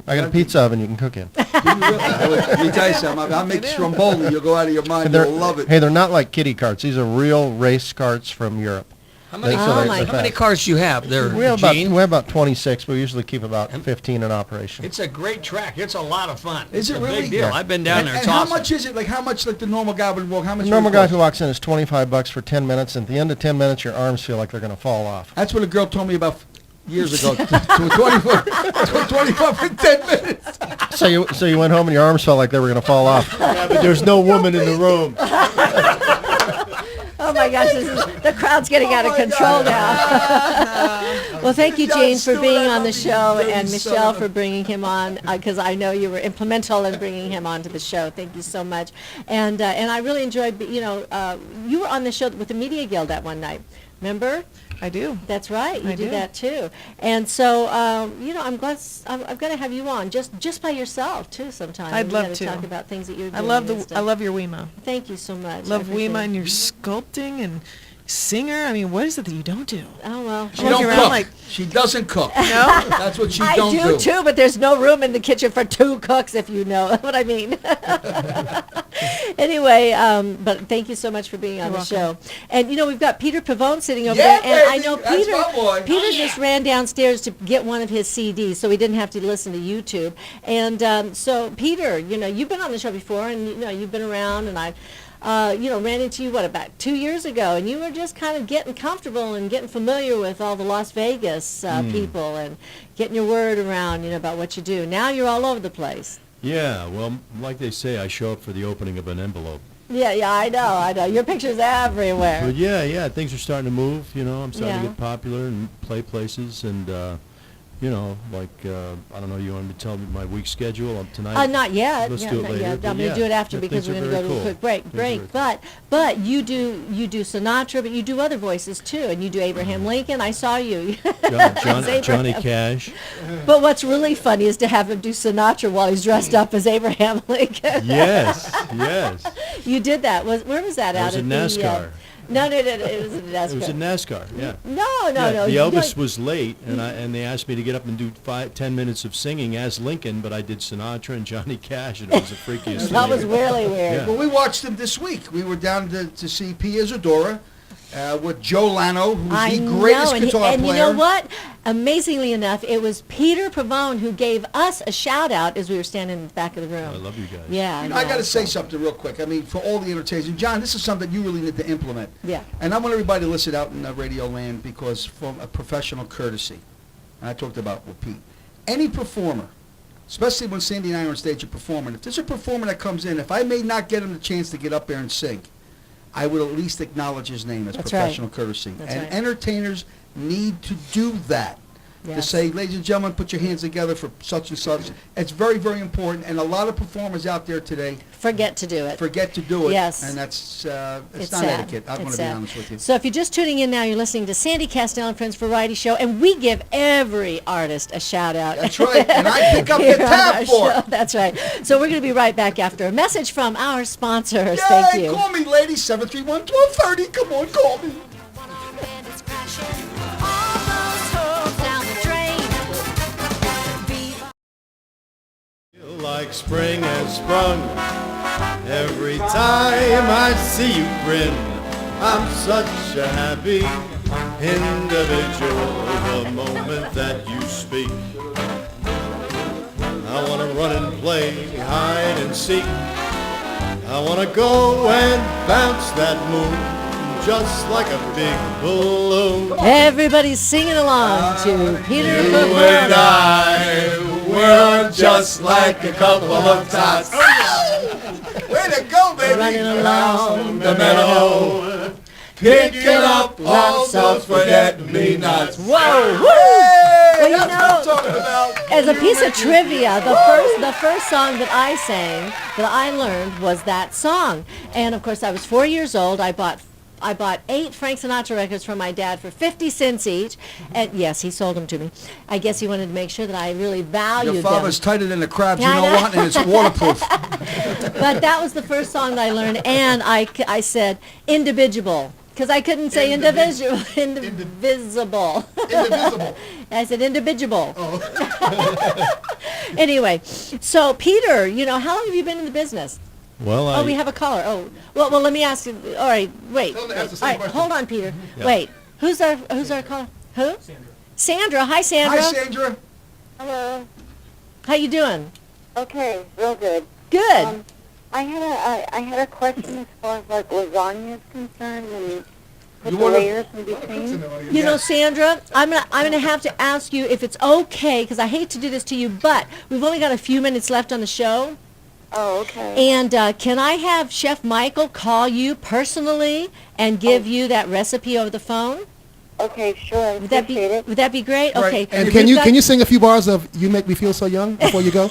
[SPEAKER 4] I got a pizza oven you can cook in.
[SPEAKER 3] Let me tell you something. I'll make stromboli. You'll go out of your mind.
[SPEAKER 4] And they're-
[SPEAKER 3] You'll love it.
[SPEAKER 4] Hey, they're not like kiddie carts. These are real race carts from Europe.
[SPEAKER 7] How many,
[SPEAKER 4] So
[SPEAKER 2] Oh
[SPEAKER 4] they're-
[SPEAKER 2] my
[SPEAKER 4] they're
[SPEAKER 7] how many
[SPEAKER 4] fast.
[SPEAKER 7] cars do you have there,
[SPEAKER 4] We have
[SPEAKER 7] Gene?
[SPEAKER 4] about 26. We usually keep about 15 in operation.
[SPEAKER 7] It's a great track. It's a lot of fun.
[SPEAKER 3] Is
[SPEAKER 7] It's
[SPEAKER 3] it
[SPEAKER 7] a
[SPEAKER 3] really?
[SPEAKER 7] big deal.
[SPEAKER 3] Yeah.
[SPEAKER 7] I've been down there.
[SPEAKER 3] And
[SPEAKER 7] It's
[SPEAKER 3] how
[SPEAKER 7] awesome.
[SPEAKER 3] much is it? Like how much? Like the normal guy would walk. How much?
[SPEAKER 4] The
[SPEAKER 3] would it
[SPEAKER 4] normal guy
[SPEAKER 3] cost?
[SPEAKER 4] who walks in is $25 for 10 minutes. And at the end of 10 minutes, your arms feel like they're going to fall off.
[SPEAKER 3] That's what a girl told me about years ago. to 24 for 10 minutes.
[SPEAKER 4] So you went home and your arms felt like they were going to fall off. Yeah, but there's no woman in the room.
[SPEAKER 2] Oh my gosh, the crowd's getting out of control now. Well, thank you, Jane, for being on the show, and Michelle for bringing him on, because I know you were implemental in bringing him onto the show. Thank you so much. And I really enjoyed, you were on the show with the Media Guild that one night. Remember?
[SPEAKER 9] I do.
[SPEAKER 2] That's right. You
[SPEAKER 9] I
[SPEAKER 2] do
[SPEAKER 9] do.
[SPEAKER 2] that too. And so, I'm glad I've got to have you on just by yourself too sometime.
[SPEAKER 9] I'd
[SPEAKER 2] We
[SPEAKER 9] love
[SPEAKER 2] gotta
[SPEAKER 9] to.
[SPEAKER 2] talk about things that you're doing.
[SPEAKER 9] I love
[SPEAKER 2] and stuff.
[SPEAKER 9] I love your Wema.
[SPEAKER 2] Thank you so much. I
[SPEAKER 9] Love
[SPEAKER 2] appreciate
[SPEAKER 9] Wema
[SPEAKER 2] it.
[SPEAKER 9] and your sculpting and singer. I mean, what is it that you don't do?
[SPEAKER 2] Oh well.
[SPEAKER 3] She
[SPEAKER 9] Walking
[SPEAKER 3] don't
[SPEAKER 9] around
[SPEAKER 3] cook.
[SPEAKER 9] like-
[SPEAKER 3] She doesn't cook.
[SPEAKER 9] No?
[SPEAKER 3] That's what she
[SPEAKER 2] I
[SPEAKER 3] don't
[SPEAKER 2] do too, but there's no room in the kitchen for two cooks, if you know what I mean. Anyway, but thank you so much for being on
[SPEAKER 9] You're
[SPEAKER 2] the show. And we've got Peter Pavone sitting over
[SPEAKER 3] Yeah,
[SPEAKER 2] there, and I
[SPEAKER 3] baby,
[SPEAKER 2] know
[SPEAKER 3] that's my boy.
[SPEAKER 2] Peter just ran downstairs to get one of his CDs, so he didn't have to listen to YouTube. And so, Peter, you've been on the show before, and you've been around, and I. Ran into you, about 2 years ago, and you were just kind of getting comfortable and getting familiar with all the Las Vegas people and getting your word around, about what you do. Now you're all over the place.
[SPEAKER 10] Yeah, well, like they say, I show up for the opening of an envelope.
[SPEAKER 2] Yeah, I know. Your picture's everywhere.
[SPEAKER 10] But yeah, things are starting to move, I'm starting
[SPEAKER 2] Yeah.
[SPEAKER 10] to get popular and play places and, I don't know, you want me to tell me my week schedule tonight?
[SPEAKER 2] Not yet.
[SPEAKER 10] Let's
[SPEAKER 2] Yeah,
[SPEAKER 10] do it
[SPEAKER 2] not
[SPEAKER 10] later.
[SPEAKER 2] yet. I'm
[SPEAKER 10] but
[SPEAKER 2] going to do it after
[SPEAKER 10] yeah,
[SPEAKER 2] because
[SPEAKER 10] things
[SPEAKER 2] we're
[SPEAKER 10] are
[SPEAKER 2] going to go
[SPEAKER 10] very
[SPEAKER 2] to a
[SPEAKER 10] cool.
[SPEAKER 2] quick
[SPEAKER 10] Things
[SPEAKER 2] break.
[SPEAKER 10] are very
[SPEAKER 2] But you do Sinatra, but you do other voices too, and you do Abraham Lincoln. I saw you.
[SPEAKER 10] cool. Johnny
[SPEAKER 2] Abraham.
[SPEAKER 10] Cash.
[SPEAKER 2] But what's really funny is to have him do Sinatra while he's dressed up as Abraham Lincoln.
[SPEAKER 10] Yes.
[SPEAKER 2] You did that. Where was that
[SPEAKER 10] That
[SPEAKER 2] out
[SPEAKER 10] was
[SPEAKER 2] at
[SPEAKER 10] in
[SPEAKER 2] the,
[SPEAKER 10] NASCAR.
[SPEAKER 2] No, it was in NASCAR.
[SPEAKER 10] It was in NASCAR, yeah.
[SPEAKER 2] No.
[SPEAKER 10] Yeah, the
[SPEAKER 2] you
[SPEAKER 10] Elvis
[SPEAKER 2] don't-
[SPEAKER 10] was late, and they asked me to get up and do 10 minutes of singing as Lincoln, but I did Sinatra and Johnny Cash, and it was the freakiest
[SPEAKER 2] That
[SPEAKER 10] thing.
[SPEAKER 2] was really weird.
[SPEAKER 10] Yeah.
[SPEAKER 3] Well, we watched him this week. We were down to see Pia Zadora with Joe Lano, who's
[SPEAKER 2] I
[SPEAKER 3] the greatest
[SPEAKER 2] know,
[SPEAKER 3] guitar
[SPEAKER 2] and
[SPEAKER 3] player.
[SPEAKER 2] you know what? Amazingly enough, it was Peter Pavone who gave us a shout out as we were standing in the back of the room.
[SPEAKER 10] I love you guys.
[SPEAKER 2] Yeah,
[SPEAKER 3] I got to say
[SPEAKER 2] so-
[SPEAKER 3] something real quick. I mean, for all the entertainers, and John, this is something you really need to implement.
[SPEAKER 2] Yeah.
[SPEAKER 3] And I want everybody to listen out in radio land because from a professional courtesy, and I talked about with Pete, any performer, especially when Sandy and I are on stage and performing, if there's a performer that comes in, if I may not get him the chance to get up there and sing, I would at least acknowledge his name as
[SPEAKER 2] That's right.
[SPEAKER 3] professional courtesy.
[SPEAKER 2] That's
[SPEAKER 3] and
[SPEAKER 2] right.
[SPEAKER 3] entertainers need to do that. To
[SPEAKER 2] Yes.
[SPEAKER 3] say, ladies and gentlemen, put your hands together for such and such. It's very, very important. And a lot of performers out there today
[SPEAKER 2] Forget to do it.
[SPEAKER 3] forget to do it.
[SPEAKER 2] Yes.
[SPEAKER 3] And that's, it's not
[SPEAKER 2] sad.
[SPEAKER 3] etiquette. I'm going
[SPEAKER 2] It's
[SPEAKER 3] to be
[SPEAKER 2] sad.
[SPEAKER 3] honest with you.
[SPEAKER 2] So if you're just tuning in now, you're listening to Sandy Kastel and Friends Variety Show, and we give every artist a shout out.
[SPEAKER 3] That's right. And I pick up the
[SPEAKER 2] here on
[SPEAKER 3] tab
[SPEAKER 2] our
[SPEAKER 3] for
[SPEAKER 2] show.
[SPEAKER 3] it.
[SPEAKER 2] That's right. So we're going to be right back after a message from our sponsors.
[SPEAKER 3] Yay,
[SPEAKER 2] Thank you.
[SPEAKER 3] call me, ladies. 731-1230. Come on, call me.
[SPEAKER 10] Feel like spring has sprung. Every time I see you grin, I'm such a happy individual the moment that you speak. I want to run and play hide and seek. I want to go and bounce that moon just like a big balloon.
[SPEAKER 2] Everybody's singing along to Peter
[SPEAKER 10] You
[SPEAKER 2] Pavone.
[SPEAKER 10] and I were just like a couple of tots.
[SPEAKER 3] Way to go, baby.
[SPEAKER 2] Running along
[SPEAKER 10] The meadow, picking up lots of forget-me-nots.
[SPEAKER 2] Whoa! Woo!
[SPEAKER 3] Hey,
[SPEAKER 2] Well,
[SPEAKER 3] that's what I'm talking about.
[SPEAKER 2] As a piece of trivia, the first song that I sang, that I learned, was that song. And of course, I was 4 years old. I bought I bought 8 Frank Sinatra records from my dad for 50 cents each. And yes, he sold them to me. I guess he wanted to make sure that I really valued
[SPEAKER 3] Your father's
[SPEAKER 2] them.
[SPEAKER 3] tighter than the crabs,
[SPEAKER 2] Yeah,
[SPEAKER 3] you
[SPEAKER 2] I
[SPEAKER 3] know
[SPEAKER 2] know.
[SPEAKER 3] what? And it's waterproof.
[SPEAKER 2] But that was the first song that I learned, and I said individual. Because I couldn't say individual, indivisible.
[SPEAKER 6] Indivisible.
[SPEAKER 2] I said individual.
[SPEAKER 6] Oh.
[SPEAKER 2] Anyway, so Peter, how long have you been in the business?
[SPEAKER 4] Well,
[SPEAKER 2] Oh, we have a caller. Oh, well, let me ask you. All right, wait.
[SPEAKER 6] Tell them to ask the
[SPEAKER 2] All
[SPEAKER 6] same
[SPEAKER 2] right,
[SPEAKER 6] question.
[SPEAKER 2] hold on, Peter.
[SPEAKER 4] Yeah.
[SPEAKER 2] Wait, who's our caller? Who? Sandra. Hi, Sandra.
[SPEAKER 3] Hi, Sandra.
[SPEAKER 11] Hello.
[SPEAKER 2] How you doing?
[SPEAKER 11] Okay, real good.
[SPEAKER 2] Good.
[SPEAKER 11] I had a question as far as like lasagna is concerned and put
[SPEAKER 3] You
[SPEAKER 11] the
[SPEAKER 3] wanna-
[SPEAKER 11] layers in between.
[SPEAKER 2] You know, Sandra, I'm gonna have to ask you if it's okay, because I hate to do this to you, but we've only got a few minutes left on the show.
[SPEAKER 11] Oh, okay.
[SPEAKER 2] And can I have Chef Michael call you personally and give you that recipe over the phone?
[SPEAKER 11] Okay, sure. I
[SPEAKER 2] Would that be
[SPEAKER 11] appreciate it.
[SPEAKER 2] Would that be great?
[SPEAKER 3] Right.
[SPEAKER 2] Okay.
[SPEAKER 3] And
[SPEAKER 6] And can
[SPEAKER 2] We've
[SPEAKER 6] you sing a few bars of "You Make Me Feel So Young" before you go?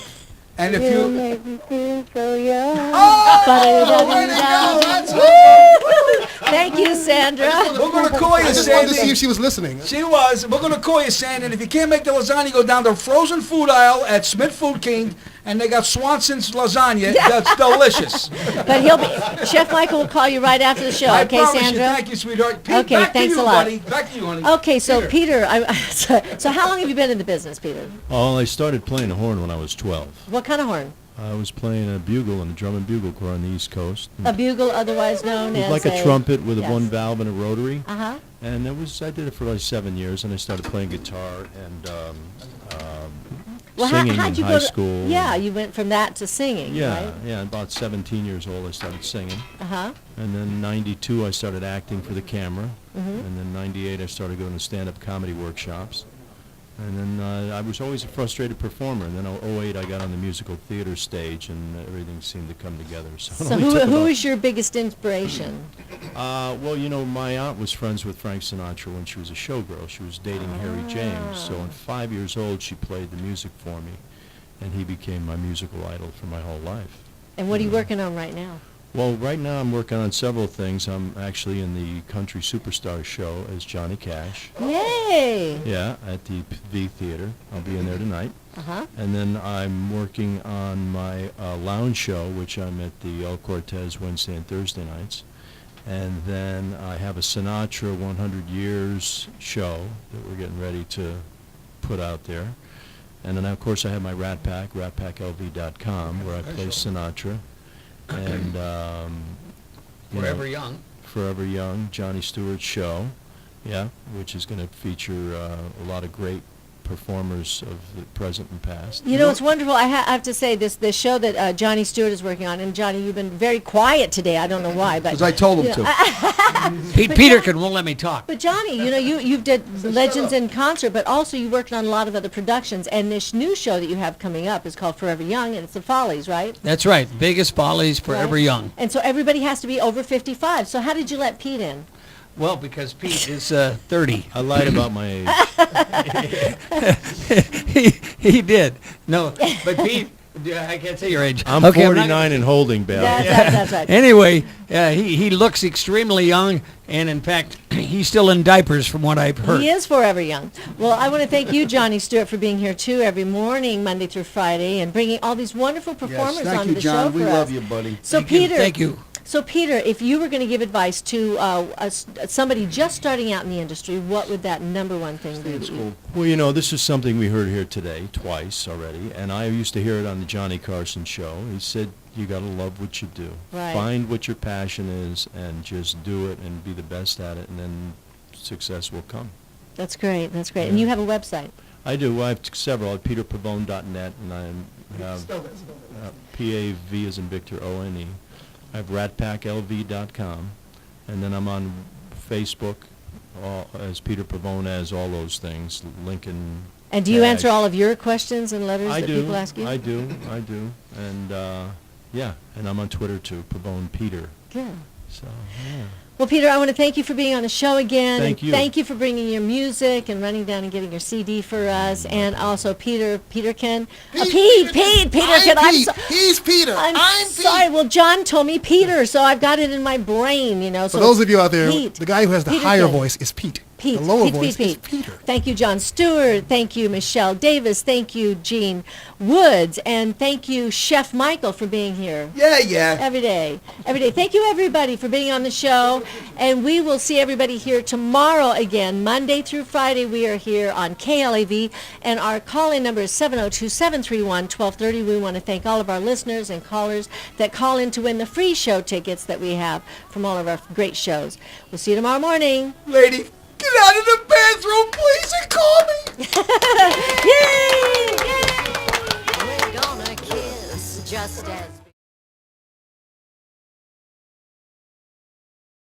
[SPEAKER 3] And if
[SPEAKER 11] You
[SPEAKER 3] you...
[SPEAKER 11] make me feel so young.
[SPEAKER 2] Thank you, Sandra.
[SPEAKER 3] We're going to call
[SPEAKER 6] I
[SPEAKER 3] you,
[SPEAKER 6] just wanted to see
[SPEAKER 3] Sandy.
[SPEAKER 6] if she was listening.
[SPEAKER 3] She was. We're going to call you, Sandy. And if you can't make the lasagna, go down the frozen food aisle at Smith Food King, and they got Swanson's lasagna. That's delicious.
[SPEAKER 2] But Chef Michael will call you right after the show.
[SPEAKER 3] I
[SPEAKER 2] Okay,
[SPEAKER 3] promise
[SPEAKER 2] Sandra?
[SPEAKER 3] you. Thank you, sweetheart. Pete,
[SPEAKER 2] Okay,
[SPEAKER 3] back
[SPEAKER 2] thanks
[SPEAKER 3] to you,
[SPEAKER 2] a lot.
[SPEAKER 3] buddy. Back to you, honey.
[SPEAKER 2] Okay, so Peter, so how long have you been in the business, Peter?
[SPEAKER 4] Oh, I started playing the horn when I was 12.
[SPEAKER 2] What kind of horn?
[SPEAKER 4] I was playing a bugle in the drum and bugle corps on the East Coast.
[SPEAKER 2] A bugle, otherwise known
[SPEAKER 4] It
[SPEAKER 2] as
[SPEAKER 4] was like a trumpet with
[SPEAKER 2] yes.
[SPEAKER 4] a one valve and a rotary.
[SPEAKER 2] Uh-huh.
[SPEAKER 4] And I did it for like 7 years, and I started playing guitar and
[SPEAKER 2] Well,
[SPEAKER 4] singing
[SPEAKER 2] how'd
[SPEAKER 4] in
[SPEAKER 2] you
[SPEAKER 4] high
[SPEAKER 2] go to,
[SPEAKER 4] school.
[SPEAKER 2] Yeah, you went from that to singing,
[SPEAKER 4] Yeah,
[SPEAKER 2] right?
[SPEAKER 4] yeah. About 17 years old, I started singing.
[SPEAKER 2] Uh-huh.
[SPEAKER 4] And then 92, I started acting for the camera.
[SPEAKER 2] Mm-hmm.
[SPEAKER 4] And then 98, I started going to stand-up comedy workshops. And then I was always a frustrated performer. And then 08, I got on the musical theater stage, and everything seemed to come together. So, it
[SPEAKER 2] So
[SPEAKER 4] only took
[SPEAKER 2] who
[SPEAKER 4] about-
[SPEAKER 2] is your biggest inspiration?
[SPEAKER 4] well, my aunt was friends with Frank Sinatra when she was a showgirl. She was dating Harry James. So at 5 years old, she played the music for me, and he became my musical idol for my whole life.
[SPEAKER 2] And what are you working on right now?
[SPEAKER 4] Well, right now I'm working on several things. I'm actually in the Country Superstar show as Johnny Cash.
[SPEAKER 2] Yay!
[SPEAKER 4] Yeah, at the V Theater. I'll be in there tonight.
[SPEAKER 2] Uh-huh.
[SPEAKER 4] And then I'm working on my lounge show, which I'm at the El Cortez Wednesday and Thursday nights. And then I have a Sinatra 100 Years show that we're getting ready to put out there. And then, of course, I have my Rat Pack, ratpacklv.com, where I play Sinatra. And
[SPEAKER 7] Forever Young.
[SPEAKER 4] Forever Young, Johnny Stewart's show, yeah, which is going to feature a lot of great performers of the present and past.
[SPEAKER 2] You know, it's wonderful. I have to say, this show that Johnny Stewart is working on, and Johnny, you've been very quiet today. I don't know why, but
[SPEAKER 3] Because I told him
[SPEAKER 2] you know,
[SPEAKER 3] to.
[SPEAKER 7] Peterkin won't let me talk.
[SPEAKER 2] But Johnny, you've did Legends in Concert, but also you worked on a lot of other productions. And this new show that you have coming up is called Forever Young, and it's the Follies, right?
[SPEAKER 7] That's right. Vegas Follies, Forever
[SPEAKER 2] Right.
[SPEAKER 7] Young.
[SPEAKER 2] And so everybody has to be over 55. So how did you let Pete in?
[SPEAKER 7] Well, because Pete is 30.
[SPEAKER 4] I lied about my age.
[SPEAKER 7] he did. No, but Pete, I can't say your age.
[SPEAKER 4] I'm
[SPEAKER 7] Okay,
[SPEAKER 4] 49 and holding, Bell.
[SPEAKER 2] That's right.
[SPEAKER 7] Anyway, he looks extremely young, and in fact, he's still in diapers from what I've heard.
[SPEAKER 2] He is forever young. Well, I want to thank you, Johnny Stewart, for being here, too, every morning, Monday through Friday, and bringing all these wonderful performers
[SPEAKER 3] Yes, thank
[SPEAKER 2] onto
[SPEAKER 3] you,
[SPEAKER 2] the
[SPEAKER 3] John.
[SPEAKER 2] show
[SPEAKER 3] We
[SPEAKER 2] for
[SPEAKER 3] love
[SPEAKER 2] us.
[SPEAKER 3] you, buddy.
[SPEAKER 2] So,
[SPEAKER 7] Thank you.
[SPEAKER 2] Peter,
[SPEAKER 7] Thank you.
[SPEAKER 2] So, Peter, if you were going to give advice to somebody just starting out in the industry, what would that number one thing be?
[SPEAKER 4] Well, this is something we heard here today, twice already, and I used to hear it on the Johnny Carson show. He said, you got to love what you do.
[SPEAKER 2] Right.
[SPEAKER 4] Find what your passion is and just do it and be the best at it, and then success will come.
[SPEAKER 2] That's great. That's great. And you have a website.
[SPEAKER 4] I do. I have several at peterpavone.net, and I have P-A-V as in Victor, O-N-E. I have ratpacklv.com, and then I'm on Facebook as Peter Pavone, as all those things, Lincoln.
[SPEAKER 2] And do you answer
[SPEAKER 4] Cash.
[SPEAKER 2] all of your questions and letters
[SPEAKER 4] I
[SPEAKER 2] that
[SPEAKER 4] do.
[SPEAKER 2] people ask you?
[SPEAKER 4] I do. And yeah, and I'm on Twitter too, Pavone Peter.
[SPEAKER 2] Good.
[SPEAKER 4] So yeah.
[SPEAKER 2] Well, Peter, I want to thank you for being on the show again.
[SPEAKER 4] Thank
[SPEAKER 2] and
[SPEAKER 4] you.
[SPEAKER 2] Thank you for bringing your music and running down and getting your CD for us. And also Peterkin. Peterkin.
[SPEAKER 6] He's Peter.
[SPEAKER 2] I'm sorry.
[SPEAKER 6] Pete.
[SPEAKER 2] Well, John told me Peter, so I've got it in my brain, you know.
[SPEAKER 6] For those of you out there,
[SPEAKER 2] Pete.
[SPEAKER 6] the guy who has the
[SPEAKER 2] Peterkin.
[SPEAKER 6] higher voice is Pete.
[SPEAKER 2] Pete.
[SPEAKER 6] The lower
[SPEAKER 2] Pete,
[SPEAKER 6] voice
[SPEAKER 2] Pete,
[SPEAKER 6] is
[SPEAKER 2] Pete.
[SPEAKER 6] Peter.
[SPEAKER 2] Thank you, John Stewart. Thank you, Michelle Davis. Thank you, Gene Woods. And thank you, Chef Michael, for being here.
[SPEAKER 3] Yeah.
[SPEAKER 2] Every day. Thank you, everybody, for being on the show. And we will see everybody here tomorrow again. Monday through Friday, we are here on KLAV. And our call-in number is 702-731-1230. We want to thank all of our listeners and callers that call in to win the free show tickets that we have from all of our great shows. We'll see you tomorrow morning.
[SPEAKER 3] Lady, get out of the bathroom, please, and call me.
[SPEAKER 2] Yay! Yay! We're gonna kiss just as